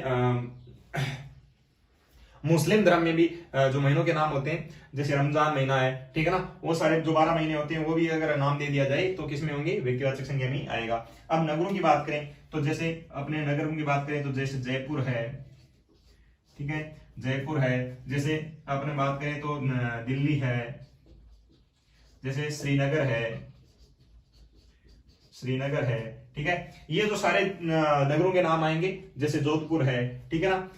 मुस्लिम धर्म में भी जो महीनों के नाम होते हैं जैसे रमजान महीना है, ठीक है ना, वो सारे जो 12 महीने होते हैं वो भी अगर नाम दे दिया जाए तो किसमें होंगे, व्यक्तिवाचक संज्ञा में आएगा। अब नगरों की बात करें तो जैसे अपने नगरों की बात करें तो जैसे जयपुर है, ठीक है, जयपुर है। जैसे अपने बात करें तो दिल्ली है, जैसे श्रीनगर है, श्रीनगर है, ठीक है। ये जो सारे नगरों के नाम आएंगे जैसे जोधपुर है, ठीक है ना,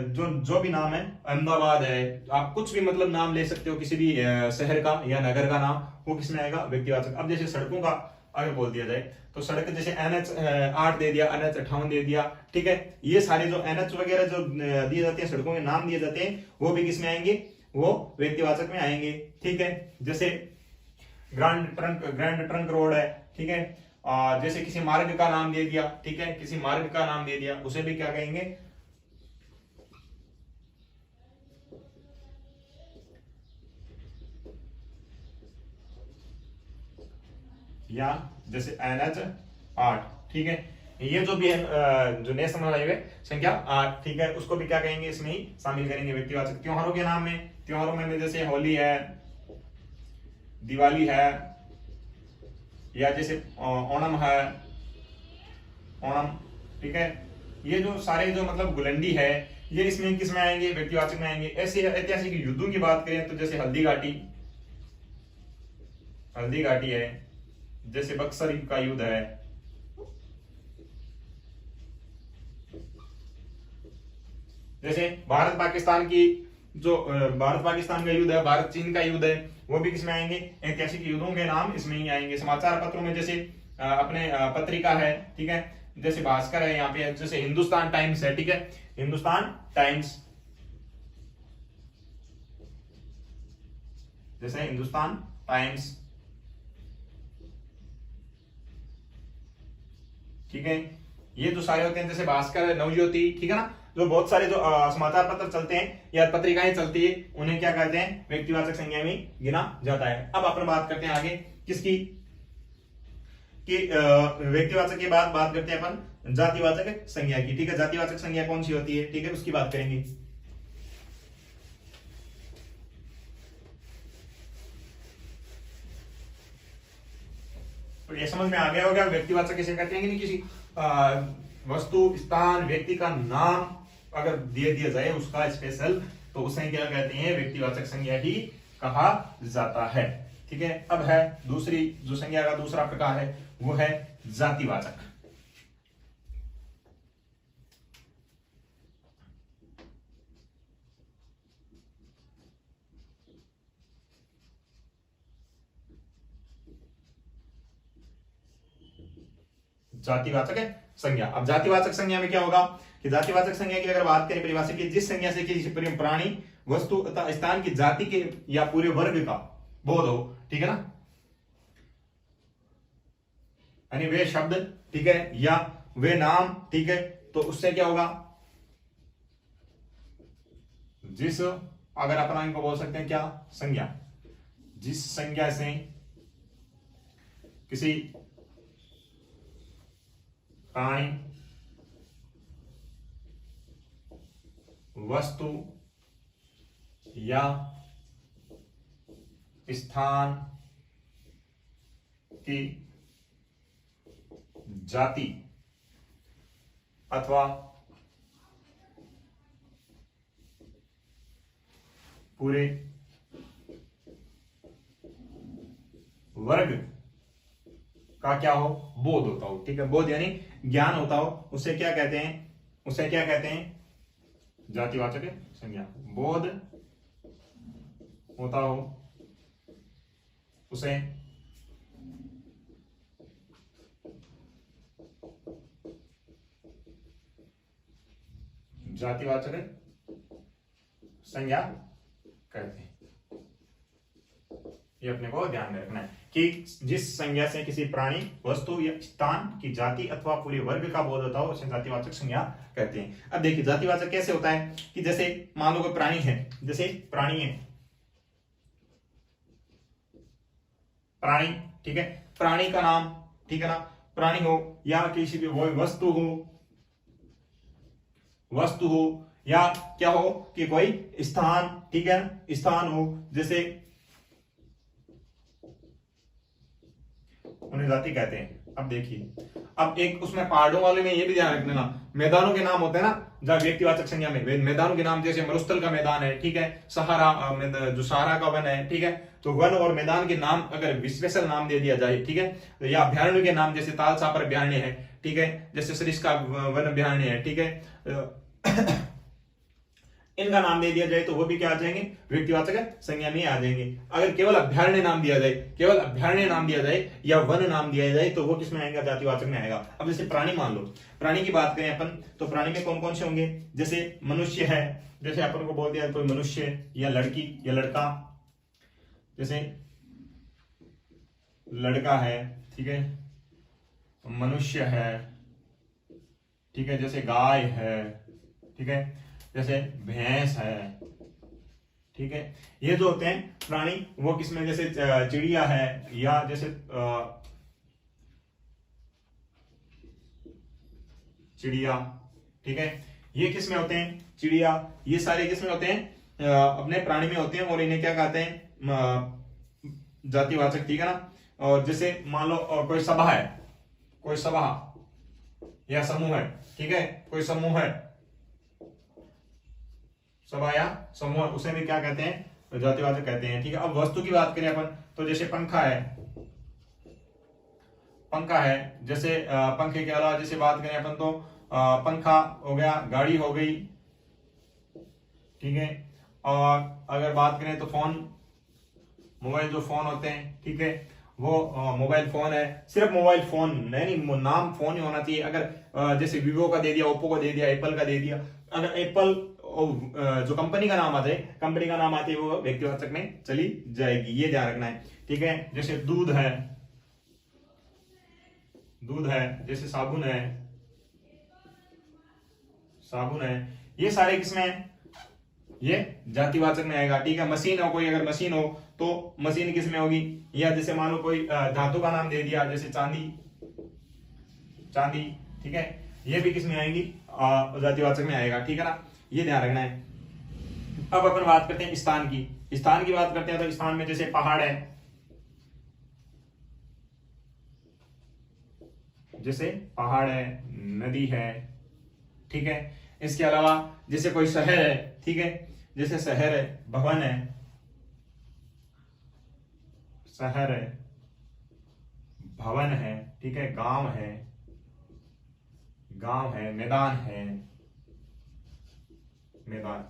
जो भी नाम है, अहमदाबाद है, आप कुछ भी मतलब नाम ले सकते हो किसी भी शहर का या नगर का नाम, वो किसमें आएगा, व्यक्तिवाचक। अब जैसे सड़कों का अगर बोल दिया जाए तो सड़क जैसे NH 8 दे दिया, NH 58 दे दिया, ठीक है, ये सारे जो NH वगैरह जो दिए जाते हैं, सड़कों के नाम दिए जाते हैं, वो भी किसमें आएंगे, वो व्यक्तिवाचक में आएंगे, ठीक है। जैसे ग्रैंड ट्रंक रोड है, ठीक है, जैसे किसी मार्ग का नाम दे दिया, ठीक है, किसी मार्ग का नाम दे दिया, उसे भी क्या कहेंगे, या जैसे NH 8, ठीक है, ये जो भी है जो नेशनल हाईवे संख्या 8, ठीक है, उसको भी क्या कहेंगे, इसमें ही शामिल करेंगे व्यक्तिवाचक। त्योहारों के नाम में, त्योहारों में जैसे होली है, दिवाली है, या जैसे ओणम है, ओणम, ठीक है, ये जो सारे जो मतलब गुलंडी है ये इसमें किसमें आएंगे, व्यक्तिवाचक में आएंगे। ऐसे ऐतिहासिक युद्धों की बात करें तो जैसे हल्दी घाटी, हल्दी घाटी है, जैसे बक्सर का युद्ध है, जैसे भारत पाकिस्तान की जो भारत पाकिस्तान का युद्ध है, भारत चीन का युद्ध है, वो भी किसमें आएंगे, ऐतिहासिक युद्धों के नाम इसमें ही आएंगे। समाचार पत्रों में जैसे अपने पत्रिका है, ठीक है, जैसे भास्कर है, यहाँ पे जैसे हिंदुस्तान टाइम्स है, ठीक है, हिंदुस्तान टाइम्स, जैसे हिंदुस्तान टाइम्स, ठीक है। ये जो सारे होते हैं जैसे भास्कर, नवज्योति, ठीक है ना, जो बहुत सारे जो समाचार पत्र चलते हैं या पत्रिकाएं चलती है उन्हें क्या कहते हैं, व्यक्तिवाचक संज्ञा में गिना जाता है। अब अपन बात करते हैं आगे किसकी, कि व्यक्तिवाचक के बाद बात करते हैं अपन जातिवाचक संज्ञा की, ठीक है। जातिवाचक संज्ञा कौन सी होती है, ठीक है, उसकी बात करेंगे। तो ये समझ में आ गया होगा व्यक्तिवाचक किसे कहते हैं, कि नहीं किसी वस्तु, स्थान, व्यक्ति का नाम अगर दे दिया जाए उसका स्पेशल, तो उसे क्या कहते हैं, व्यक्तिवाचक संज्ञा ही कहा जाता है, ठीक है। अब है दूसरी जो संज्ञा का दूसरा प्रकार है वो है जातिवाचक। जातिवाचक संज्ञा। अब जातिवाचक संज्ञा में क्या होगा कि जातिवाचक संज्ञा की अगर बात करें परिभाषा की, जिस संज्ञा से किसी प्राणी, वस्तु तथा स्थान की जाति के या पूरे वर्ग का बोध हो, ठीक है ना, यानी वे शब्द, ठीक है, या वे नाम, ठीक है, तो उससे क्या होगा, जिस, अगर अपन इनको बोल सकते हैं क्या, संज्ञा, जिस संज्ञा से किसी प्राणी, वस्तु या स्थान की जाति अथवा पूरे वर्ग का क्या हो, बोध होता हो, ठीक है, बोध यानी ज्ञान होता हो, उसे क्या कहते हैं, उसे क्या कहते हैं, जातिवाचक संज्ञा। बोध होता हो उसे जातिवाचक संज्ञा कहते हैं। ये अपने को ध्यान में रखना है कि जिस संज्ञा से किसी प्राणी, वस्तु या स्थान की जाति अथवा पूरे वर्ग का बोध होता हो उसे जातिवाचक संज्ञा कहते हैं। अब देखिए जातिवाचक कैसे होता है कि जैसे मान लो कोई प्राणी है, जैसे प्राणी है, प्राणी, ठीक है, प्राणी का नाम, ठीक है ना, प्राणी हो या किसी भी वस्तु हो, वस्तु हो या क्या हो कि कोई स्थान, ठीक है, स्थान हो, जैसे उन्हें जाति कहते हैं। अब देखिए, अब एक उसमें पहाड़ों वाले में ये भी ध्यान रखना, मैदानों के नाम होते हैं ना जब व्यक्तिवाचक संज्ञा में, मैदानों के नाम जैसे मरुस्थल का मैदान है, ठीक है, सहारा जो सहारा का वन है, ठीक है, तो वन और मैदान के नाम अगर स्पेशल नाम दे दिया जाए, ठीक है, या अभ्यारण्य के नाम जैसे ताल छापर अभ्यारण्य है, ठीक है, जैसे सरिस्का वन अभ्यारण्य है, ठीक है, इनका नाम दे दिया जाए तो वो भी क्या आ जाएंगे, व्यक्तिवाचक संज्ञा में आ जाएंगे। अगर केवल अभ्यारण्य नाम दिया जाए, केवल अभ्यारण्य नाम दिया जाए या वन नाम दिया जाए तो वो किसमें आएगा, जातिवाचक में आएगा। अब जैसे प्राणी मान लो, प्राणी की बात करें अपन तो प्राणी में कौन कौन से होंगे, जैसे मनुष्य है, जैसे अपन को बोल दिया कोई मनुष्य या लड़की या लड़का, जैसे लड़का है, ठीक है, मनुष्य है, ठीक है, जैसे गाय है, ठीक है, जैसे भैंस है, ठीक है, ये जो होते हैं प्राणी वो किसमें, जैसे चिड़िया है या जैसे चिड़िया, ठीक है, ये किसमें होते हैं, चिड़िया, ये सारे किसमें होते हैं, अपने प्राणी में होते हैं और इन्हें क्या कहते हैं, जातिवाचक, ठीक है ना। और जैसे मान लो कोई सभा है, कोई सभा या समूह है, ठीक है, कोई समूह है, सभा या समूह, उसे भी क्या कहते हैं, जातिवाचक कहते हैं, ठीक है। अब वस्तु की बात करें अपन तो जैसे पंखा है, पंखा है, जैसे पंखे के अलावा जैसे बात करें अपन तो पंखा हो गया, गाड़ी हो गई, ठीक है, और अगर बात करें तो फोन, मोबाइल जो फोन होते हैं, ठीक है, वो मोबाइल फोन है, सिर्फ मोबाइल फोन नहीं, नाम फोन ही होना चाहिए। अगर जैसे वीवो का दे दिया, ओप्पो का दे दिया, एप्पल का दे दिया, अगर एप्पल जो कंपनी का नाम आता है, कंपनी का नाम आते है वो व्यक्तिवाचक में चली जाएगी, ये ध्यान रखना है, ठीक है। जैसे दूध है, दूध है, जैसे साबुन है, साबुन है, ये सारे किसमें है, ये जातिवाचक में आएगा, ठीक है। मशीन हो, कोई अगर मशीन हो तो मशीन किसमें होगी, या जैसे मान लो कोई धातु का नाम दे दिया, जैसे चांदी, चांदी, ठीक है, ये भी किसमें आएंगी, जातिवाचक में आएगा, ठीक है ना, ये ध्यान रखना है। अब अपन बात करते हैं स्थान की, स्थान की बात करते हैं तो स्थान में जैसे पहाड़ है, जैसे पहाड़ है, नदी है, ठीक है। इसके अलावा जैसे कोई शहर है, ठीक है, जैसे शहर है, भवन है, शहर है, भवन है, ठीक है, गांव है, गांव है, मैदान है, मैदान।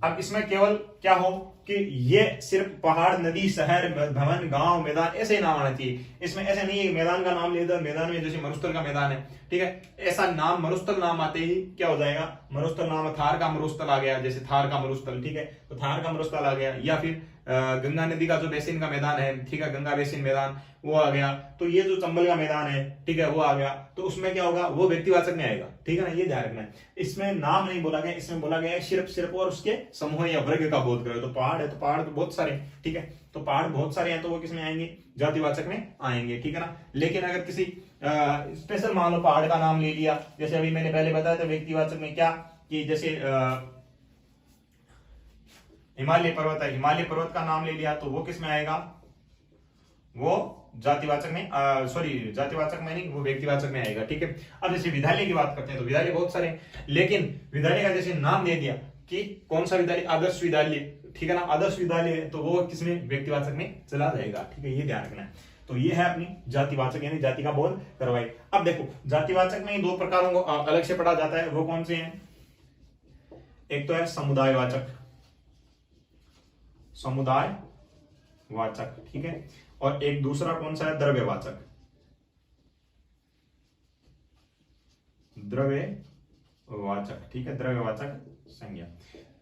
अब इसमें केवल क्या हो कि ये सिर्फ पहाड़, नदी, शहर, भवन, गांव, मैदान ऐसे ही नाम आना चाहिए। इसमें ऐसे नहीं है मैदान का नाम ले दो, मैदान में जैसे मरुस्थल का मैदान है, ठीक है, ऐसा नाम मरुस्थल नाम आते ही क्या हो जाएगा, मरुस्थल नाम, थार का मरुस्थल आ गया, जैसे थार का मरुस्थल, ठीक है, तो थार का मरुस्थल आ गया, या फिर गंगा नदी का जो बेसिन का मैदान है, ठीक है, गंगा बेसिन मैदान वो आ गया, तो ये जो चंबल का मैदान है, ठीक है, वो आ गया, तो उसमें क्या होगा, वो व्यक्तिवाचक में आएगा, ठीक है ना, ये ध्यान रखना है। इसमें नाम नहीं बोला गया, इसमें बोला गया सिर्फ सिर्फ और उसके समूह या वर्ग का बोध करो। तो पहाड़ है तो पहाड़ तो बहुत सारे, ठीक है, तो पहाड़ बहुत सारे हैं तो वो किसमें आएंगे, जातिवाचक में आएंगे, ठीक है ना। लेकिन अगर किसी स्पेशल मान लो पहाड़ का नाम ले लिया, जैसे अभी मैंने पहले बताया था व्यक्तिवाचक में क्या, कि जैसे हिमालय पर्वत है, हिमालय पर्वत का नाम ले लिया तो वो किसमें आएगा, वो जातिवाचक में, सॉरी जातिवाचक में नहीं, वो व्यक्तिवाचक में आएगा, ठीक है। अब जैसे विद्यालय की बात करते हैं तो विद्यालय बहुत सारे, लेकिन विद्यालय का जैसे नाम दे दिया कि कौन सा विद्यालय, आदर्श विद्यालय, ठीक है ना, आदर्श विद्यालय, तो वो किसमें, व्यक्तिवाचक में चला जाएगा, ठीक है, ये ध्यान रखना है। तो ये है अपनी जातिवाचक यानी जाति का बोध करवाई। अब देखो जातिवाचक में दो प्रकारों को अलग से पढ़ा जाता है, वो कौन से हैं, एक तो है समुदायवाचक, समुदायवाचक, ठीक है, और एक दूसरा कौन सा है, द्रव्यवाचक, द्रव्यवाचक, ठीक है, द्रव्यवाचक संज्ञा।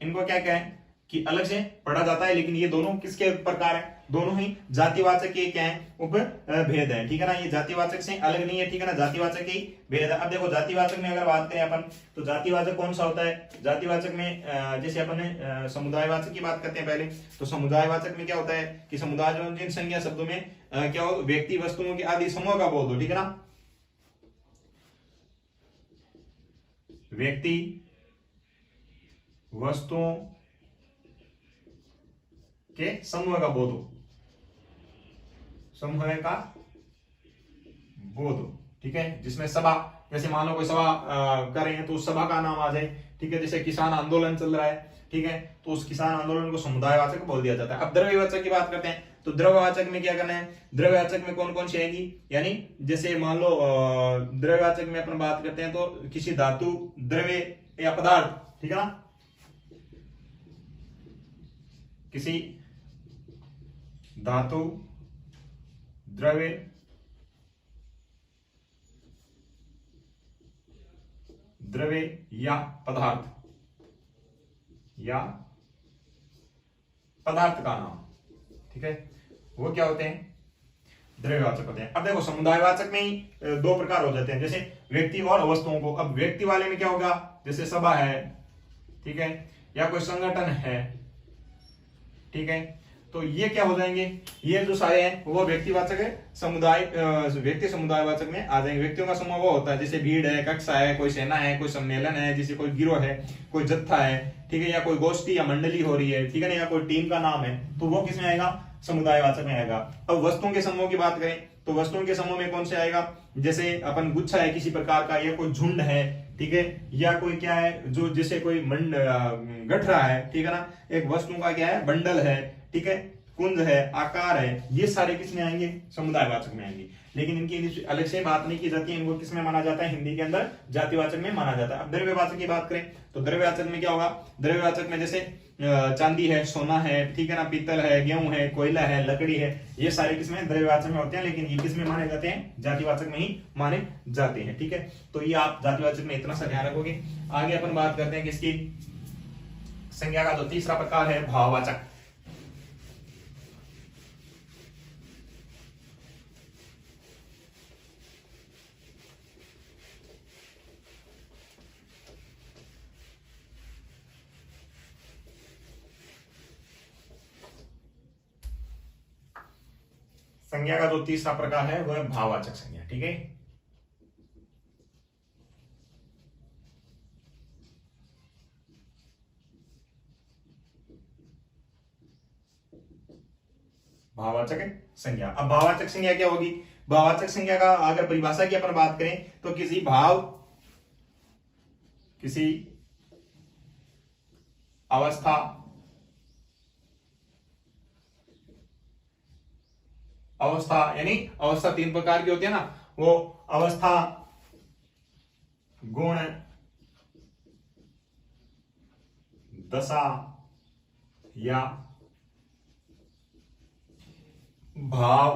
इनको क्या क्या है, कि अलग से पढ़ा जाता है, लेकिन ये दोनों किसके प्रकार है, दोनों ही जातिवाचक के क्या है, उपभेद है, ठीक है ना। ये जातिवाचक से अलग नहीं है, ठीक है ना, जातिवाचक ही भेद है। अब देखो जातिवाचक में अगर बात करें अपन, तो जातिवाचक कौन सा होता है, जातिवाचक में जैसे अपन समुदायवाचक की बात करते हैं पहले, तो समुदायवाचक में क्या होता है कि समुदाय जो जिन संज्ञा शब्दों में क्या हो, व्यक्ति वस्तुओं के आदि समूह का बोध हो, ठीक है ना, व्यक्ति वस्तुओं के समूह का बोध हो, समूह का बोध हो, ठीक है, जिसमें सभा, जैसे मान लो कोई सभा कर रहे हैं तो उस सभा का नाम आ जाए, ठीक है, जैसे किसान आंदोलन चल रहा है, ठीक है, तो उस किसान आंदोलन को समुदायवाचक बोल दिया जाता है। अब द्रव्यवाचक की बात करते हैं, तो द्रव्यवाचक में क्या करना है, द्रव्यवाचक में कौन कौन सी आएगी, यानी जैसे मान लो द्रव्यवाचक में अपन बात करते हैं तो किसी धातु, द्रव्य या पदार्थ, ठीक है ना, किसी धातु, द्रव्य, या पदार्थ का नाम, ठीक है, वो क्या होते हैं, द्रव्यवाचक होते हैं। अब देखो समुदायवाचक में ही दो प्रकार हो जाते हैं, जैसे व्यक्ति और वस्तुओं को। अब व्यक्ति वाले में क्या होगा, जैसे सभा है, ठीक है, या कोई संगठन है, ठीक है, तो ये क्या हो जाएंगे, ये जो सारे हैं वो व्यक्तिवाचक है, समुदाय व्यक्ति समुदायवाचक में आ जाएंगे। व्यक्तियों का समूह वो होता है जैसे भीड़ है, कक्षा है, कोई सेना है, कोई सम्मेलन है, जैसे कोई गिरोह है, कोई जत्था है, ठीक है, या कोई गोष्ठी या मंडली हो रही है, ठीक है ना, या कोई टीम का नाम है, तो वो किसमें आएगा, समुदायवाचक में आएगा। अब वस्तुओं के समूह की बात करें तो वस्तुओं के समूह में कौन से आएगा, जैसे अपन गुच्छा है किसी प्रकार का, या कोई झुंड है, ठीक है, या कोई क्या है जो जैसे कोई गठरा है, ठीक है ना, एक वस्तुओं का क्या है, बंडल है, ठीक है, कुंज है, आकार है, ये सारे किस में आएंगे, समुदायवाचक में आएंगे। लेकिन इनकी अलग से बात नहीं की जाती है, इनको किस में माना जाता है, हिंदी के अंदर जातिवाचक में माना जाता है। अब द्रव्यवाचक की बात करें तो द्रव्यवाचक में क्या होगा, द्रव्यवाचक में जैसे चांदी है, सोना है, ठीक है ना, पीतल है, गेहूं है, कोयला है, लकड़ी है, ये सारे किसमें, द्रव्यवाचक में होते हैं, लेकिन ये किसमें माने जाते हैं, जातिवाचक में ही माने जाते हैं, ठीक है। तो ये आप जातिवाचक में इतना सा ध्यान रखोगे। आगे अपन बात करते हैं किसकी, संज्ञा का जो तीसरा प्रकार है भाववाचक। संज्ञा का जो तीसरा प्रकार है वह है भाववाचक संज्ञा, ठीक है। भाववाचक संज्ञा। अब भाववाचक संज्ञा क्या होगी, भाववाचक संज्ञा का अगर परिभाषा की अपन बात करें तो किसी भाव, किसी अवस्था, यानी अवस्था तीन प्रकार की होती है ना, वो अवस्था, गुण, दशा या भाव,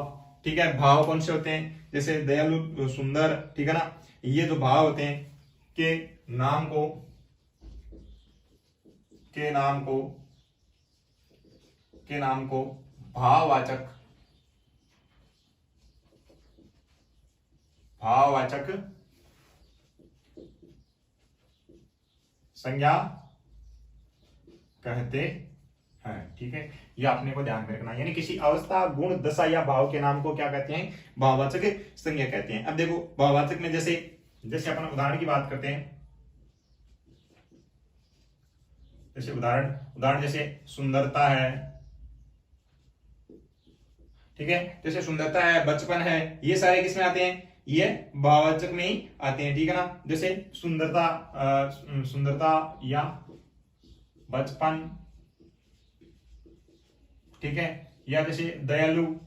ठीक है। भाव कौन से होते हैं, जैसे दयालु, सुंदर, ठीक है ना, ये जो भाव होते हैं के नाम को भाववाचक संज्ञा कहते हैं, ठीक है। ये अपने को ध्यान में रखना, यानी किसी अवस्था, गुण, दशा या भाव के नाम को क्या कहते हैं, भाववाचक संज्ञा कहते हैं। अब देखो भाववाचक में जैसे अपन उदाहरण की बात करते हैं, जैसे उदाहरण जैसे सुंदरता है, ठीक है, जैसे सुंदरता है, बचपन है, ये सारे किसमें आते हैं, ये भाववाचक में ही आते हैं, ठीक है ना। जैसे सुंदरता या बचपन, ठीक है, या जैसे दयालुता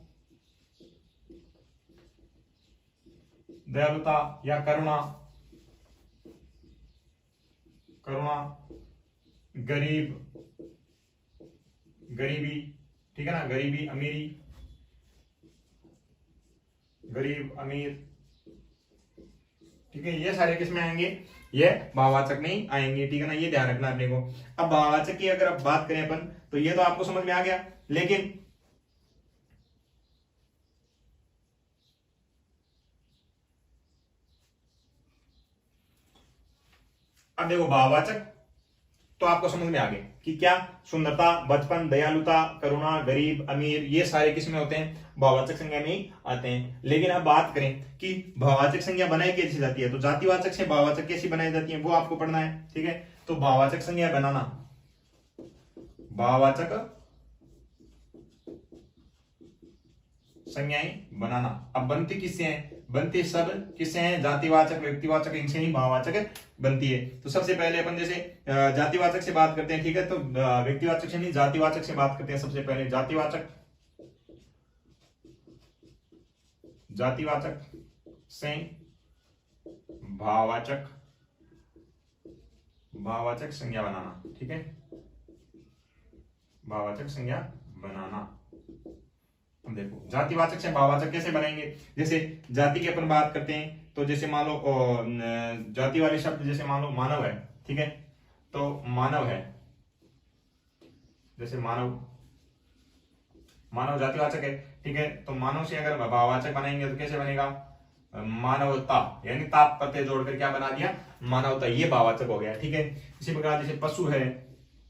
या करुणा, गरीबी, ठीक है ना, गरीबी, अमीरी, गरीब, अमीर, ठीक है, ये सारे किसमें आएंगे, ये भाववाचक में ही आएंगे, ठीक है ना, ये ध्यान रखना अपने को। अब भाववाचक की अगर बात करें अपन तो ये तो आपको समझ में आ गया। लेकिन अब देखो भाववाचक तो आपको समझ में आ गए कि क्या सुंदरता, बचपन, दयालुता, करुणा, गरीब, अमीर, ये सारे किस में होते हैं? भाववाचक संज्ञा में ही आते हैं। लेकिन अब बात करें कि भाववाचक संज्ञा बनाई कैसी जाती है, तो जातिवाचक से भाववाचक कैसी बनाई जाती है वो आपको पढ़ना है। ठीक है, तो भाववाचक संज्ञा बनाना, भाववाचक संज्ञाएं बनाना। अब बनती किससे है? बनती सब किससे हैं? जातिवाचक, व्यक्तिवाचक, इनसे ही भाववाचक बनती है। तो सबसे पहले अपन जैसे जातिवाचक से बात करते हैं, ठीक है, तो व्यक्तिवाचक से नहीं जातिवाचक से बात करते हैं। सबसे पहले जातिवाचक, जातिवाचक से भाववाचक, भाववाचक संज्ञा बनाना। ठीक है, भाववाचक संज्ञा बनाना। देखो जातिवाचक से भाववाचक कैसे बनाएंगे? जैसे जाति की अपन बात करते हैं, तो जैसे मान लो जाति वाले शब्द, जैसे मान लो मानव है, ठीक है, तो मानव है, जैसे मानव, मानव जातिवाचक है, ठीक है, तो मानव से अगर भाववाचक बनाएंगे तो कैसे बनेगा? मानवता, यानी ताप प्रत्यय जोड़कर क्या बना दिया? मानवता, ये भाववाचक हो गया। ठीक है, इसी प्रकार जैसे पशु है,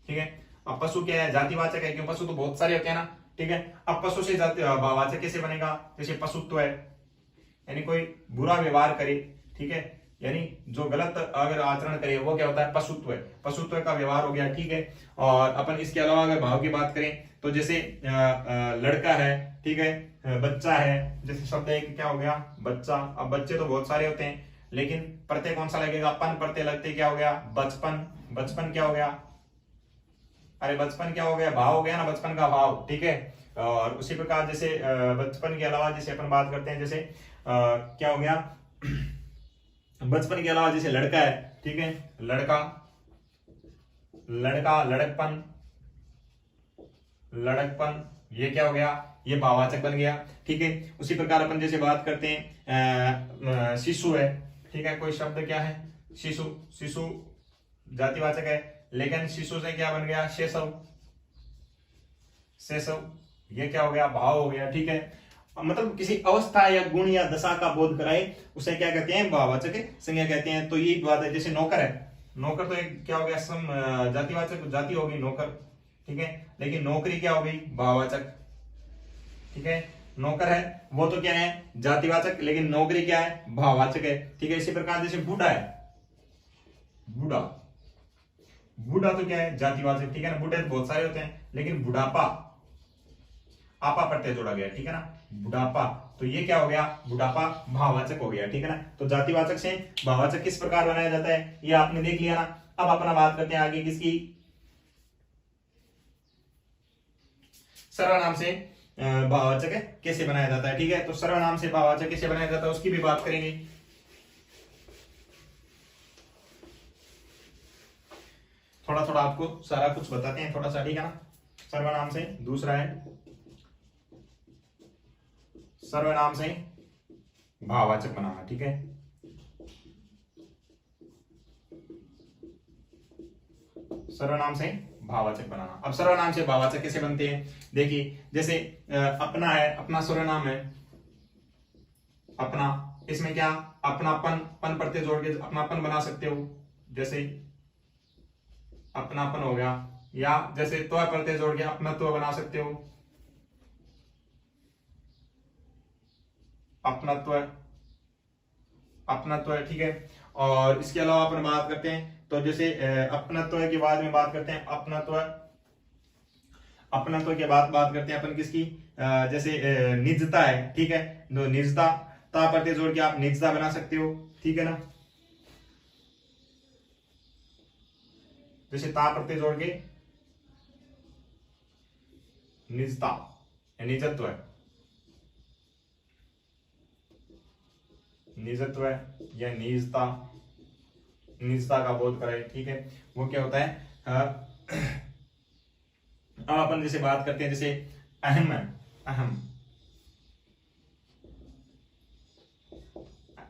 ठीक है, अब पशु क्या है? जातिवाचक है, क्यों? पशु तो बहुत सारे होते हैं ना। ठीक है, अब पशु से भाववाचक कैसे बनेगा? जैसे पशुत्व है, यानी कोई बुरा व्यवहार करे, ठीक है, यानी जो गलत अगर आचरण करे वो क्या होता है? पशुत्व है, पशुत्व का व्यवहार हो गया। ठीक है, और अपन इसके अलावा अगर भाव की बात करें तो जैसे लड़का है, ठीक है, बच्चा है, जैसे शब्द एक क्या हो गया? बच्चा। अब बच्चे तो बहुत सारे होते हैं, लेकिन प्रत्यय कौन सा लगेगा? पन प्रत्यय लगते क्या हो गया? बचपन। बचपन क्या हो गया? अरे बचपन क्या हो गया? भाव हो गया ना, बचपन का भाव। ठीक है, और उसी प्रकार जैसे बचपन के अलावा जैसे अपन बात करते हैं, जैसे क्या हो गया? बचपन के अलावा जैसे लड़का है, ठीक है, लड़का, लड़का, लड़कपन, लड़कपन, ये क्या हो गया? ये भाववाचक बन गया। ठीक है, उसी प्रकार अपन जैसे बात करते हैं शिशु है, ठीक है, कोई शब्द क्या है? शिशु। शिशु जातिवाचक है, लेकिन शिशु से क्या बन गया? शेषव। शेषव, ये क्या हो गया? भाव हो गया। ठीक है, मतलब किसी अवस्था या गुण या दशा का बोध कराए उसे क्या कहते हैं? भाववाचक संज्ञा कहते हैं। तो ये बात है। जैसे नौकर है, नौकर तो एक क्या हो गया? सम जातिवाचक, जाति होगी नौकर, ठीक है, लेकिन नौकरी क्या हो गई? भाववाचक। ठीक है, नौकर है वो तो क्या है? जातिवाचक, लेकिन नौकरी क्या है? भाववाचक है। ठीक है, इसी प्रकार जैसे बूढ़ा है, बूढ़ा, बूढ़ा तो क्या है? जातिवाचक। ठीक है ना, बूढ़े तो बहुत सारे होते हैं, लेकिन बुढ़ापा, आपा प्रत्यय जोड़ा गया, ठीक है ना, बुढ़ापा, तो ये क्या हो गया? बुढ़ापा भाववाचक हो गया। ठीक है ना, तो जातिवाचक से भाववाचक किस प्रकार बनाया जाता है ये आपने देख लिया ना। अब अपना बात करते हैं आगे किसकी? सर्वनाम से भाववाचक कैसे बनाया जाता है। ठीक है, तो सर्वनाम से भाववाचक कैसे बनाया जाता है उसकी भी बात करेंगे। थोड़ा थोड़ा आपको सारा कुछ बताते हैं, थोड़ा सा, ठीक है ना। सर्वनाम से दूसरा है सर्वनाम से भाववाचक बनाना। ठीक है, सर्वनाम से भाववाचक बनाना। अब सर्वनाम से भाववाचक कैसे बनते हैं? देखिए, जैसे अपना है, अपना सर्वनाम है, अपना, इसमें क्या? अपनापन, पन प्रत्यय जोड़ के अपनापन बना सकते हो, जैसे अपनापन हो गया, या जैसे त्व प्रत्यय जोड़ के अपनत्व बना सकते हो, अपनत्व, अपनत्व। ठीक है, और इसके अलावा अपन बात करते हैं तो जैसे अपनत्व के बाद में बात करते हैं अपनत्व, अपनत्व के बाद बात करते हैं अपन किसकी? जैसे निजता है, ठीक है, तो निजता, ता प्रत्यय जोड़ के आप निजता बना सकते हो। ठीक है ना, जैसे ता प्रत्यय जोड़ के निजता, निजत्व है, निजत्व है या निजता, निजता का बोध कराए। ठीक है, वो क्या होता है? अब अपन जैसे बात करते हैं, जैसे अहम है, अहम,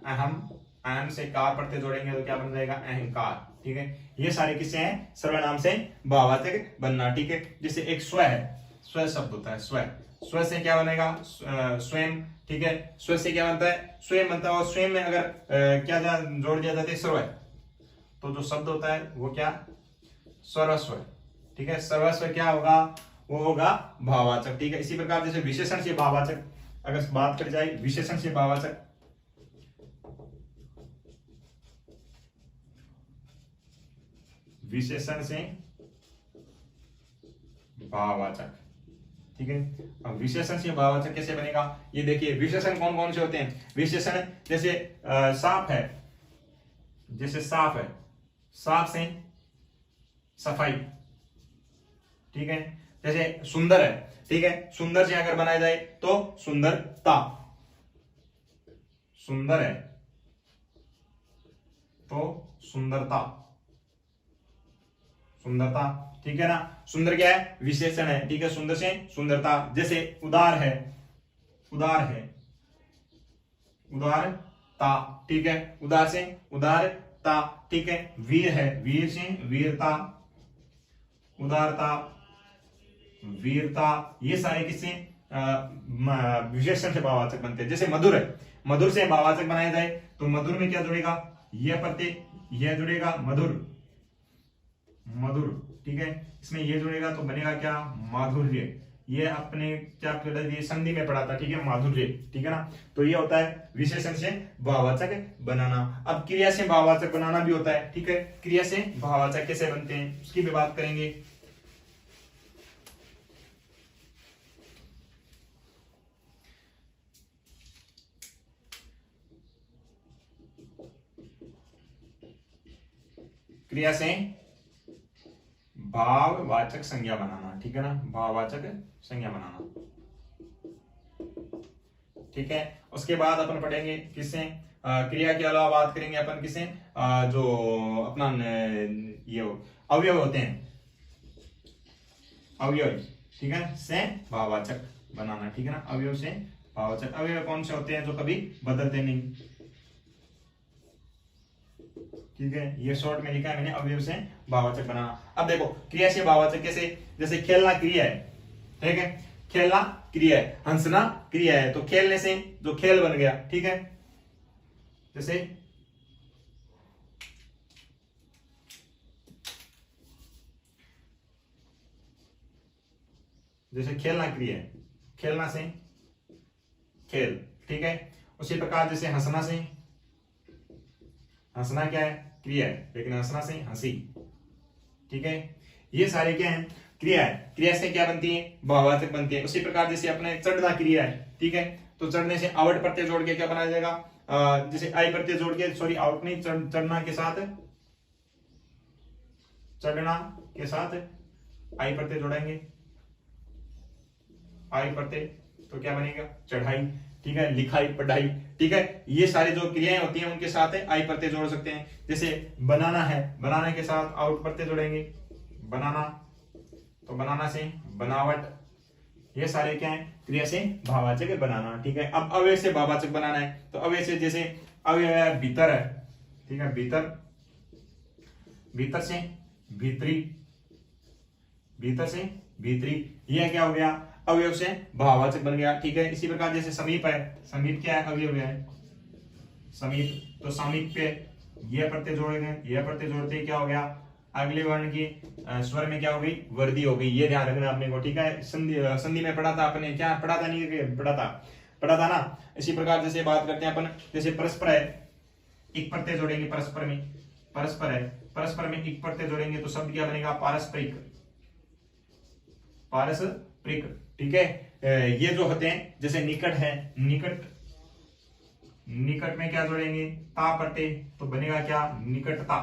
अहम, अहम से कार प्रत्यय जोड़ेंगे तो क्या बन जाएगा? अहंकार। ठीक है, ये सारे किससे हैं, सर्वनाम से भाववाचक बनना। ठीक है, जैसे एक स्व है, स्व शब्द होता है, स्व, स्व से क्या बनेगा, स्वयं। ठीक है, स्व से क्या बनता है, स्वयं बनता है। और स्वयं में अगर क्या जोड़ दिया जाता है, सर्व, तो जो शब्द होता है वो क्या, सर्वस्व। ठीक है, सर्वस्व क्या होगा, वो होगा भाववाचक। ठीक है, इसी प्रकार जैसे विशेषण से भाववाचक अगर बात करी जाए, विशेषण से भाववाचक, विशेषण से भाववाचक। ठीक है, अब विशेषण से भाववाचक कैसे बनेगा, ये देखिए विशेषण कौन कौन से होते हैं। विशेषण जैसे साफ है, जैसे साफ है, साफ से सफाई। ठीक है, जैसे सुंदर है, ठीक है, सुंदर से अगर बनाया जाए तो सुंदरता, सुंदर है तो सुंदरता, सुंदरता। ठीक है ना, सुंदर क्या है, विशेषण है। ठीक है, सुंदर से सुंदरता। जैसे उदार है, उदार है, उदारता। ठीक है, उदार से उदारता। ठीक है, वीर है, वीर से वीरता, उदारता, वीरता। ये सारे किससे विशेषण से भाववाचक बनते हैं। जैसे मधुर है, मधुर से भाववाचक बनाया जाए तो मधुर में क्या जुड़ेगा, यह प्रत्यय, यह जुड़ेगा, मधुर, मधुर। ठीक है, इसमें ये जुड़ेगा तो बनेगा क्या, माधुर्य। ये अपने क्या संधि में पढ़ा था। ठीक है, माधुर्य। ठीक है ना, तो ये होता है विशेषण से भाववाचक बनाना। अब क्रिया से भाववाचक बनाना भी होता है। ठीक है, क्रिया से भाववाचक कैसे बनते हैं उसकी भी बात करेंगे। क्रिया से भाववाचक संज्ञा बनाना। ठीक है ना, भाववाचक संज्ञा बनाना। ठीक है, उसके बाद अपन पढ़ेंगे किससे, क्रिया के अलावा बात करेंगे अपन किससे, जो अपना ये अवयव होते हैं, अवयव। ठीक है, से भाववाचक बनाना। ठीक है ना, अवयव से भाववाचक। अवयव कौन से होते हैं, जो कभी बदलते नहीं। ठीक है, ये शॉर्ट में लिखा है मैंने, अवयव से भाववाचक बनाना। अब देखो क्रिया से भाववाचक कैसे, जैसे खेलना क्रिया है। ठीक है, खेलना क्रिया है, हंसना क्रिया है, तो खेलने से जो खेल बन गया। ठीक है, जैसे जैसे खेलना क्रिया है, खेलना से खेल। ठीक है, उसी प्रकार जैसे हंसना से, हंसना क्या है, क्रिया है, लेकिन हंसना से हंसी। ठीक है, ये सारे क्या है, क्रिया है। क्रिया से क्या बनती है, भाववाचक बनती है। उसी प्रकार जैसे अपने चढ़ना क्रिया है। ठीक है, तो चढ़ने से आवट प्रत्यय जोड़ के क्या बनाया जाएगा, जैसे आई प्रत्यय जोड़ के, सॉरी आवट नहीं, चढ़ना के साथ, चढ़ना के साथ आई प्रत्यय जोड़ेंगे, आई प्रत्यय, तो क्या बनेगा, चढ़ाई। ठीक है, लिखाई, पढ़ाई। ठीक है, ये सारी जो क्रियाएं होती हैं उनके साथ आई प्रत्यय जोड़ सकते हैं। जैसे बनाना है, बनाने के साथ आउट प्रत्यय जोड़ेंगे, बनाना, तो बनाना से बनावट। ये सारे क्या है, क्रिया से भाववाचक बनाना। ठीक है, अब अवयव से भाववाचक बनाना है, तो अवयव से जैसे अवयव है भीतर है। ठीक है, भीतर, भीतर से भीतरी, भीतर से भीतरी, यह क्या हो गया, अवयव से भाववाचक बन गया। ठीक है, इसी प्रकार जैसे समीप है, समीप क्या है, अवयव है समीप, तो समीप्य, यह प्रत्यय जोड़ेंगे, यह प्रत्यय जोड़ते क्या हो गया, अगले वर्ण की स्वर में क्या हो गई, वर्दी हो गई। ये ध्यान रखना अपने को। ठीक है, संधि में पढ़ा था अपने, क्या पढ़ा था, नहीं पढ़ा था ना। इसी प्रकार जैसे बात करते हैं अपन, जैसे परस्पर है, एक प्रत्यय जोड़ेंगे, परस्पर में, परस्पर है, परस्पर में एक प्रत्यय जोड़ेंगे तो शब्द क्या बनेगा, पारस्परिक, पारस्परिक। ठीक है, ये जो होते हैं, जैसे निकट है, निकट, निकट में क्या जोड़ेंगे, ता प्रत्यय, तो बनेगा क्या, निकटता,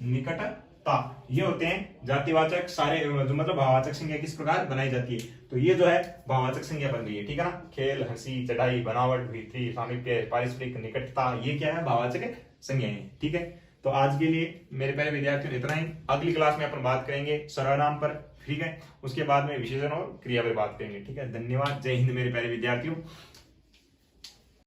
निकटता। ये होते हैं जातिवाचक सारे, जो मतलब भाववाचक संज्ञा किस प्रकार बनाई जाती है। तो ये जो है भाववाचक संज्ञा बन रही है। ठीक है ना, खेल, हंसी, चढ़ाई, बनावट, भीतरी, सामीप्य, पारस्परिक, निकटता, ये क्या है, भाववाचक संज्ञा है। ठीक है, तो आज के लिए मेरे प्यारे विद्यार्थियों इतना ही। अगली क्लास में अपन बात करेंगे सर्वनाम पर। ठीक है, उसके बाद में विशेषण और क्रिया पर बात करेंगे। ठीक है, धन्यवाद, जय हिंद मेरे प्यारे विद्यार्थियों।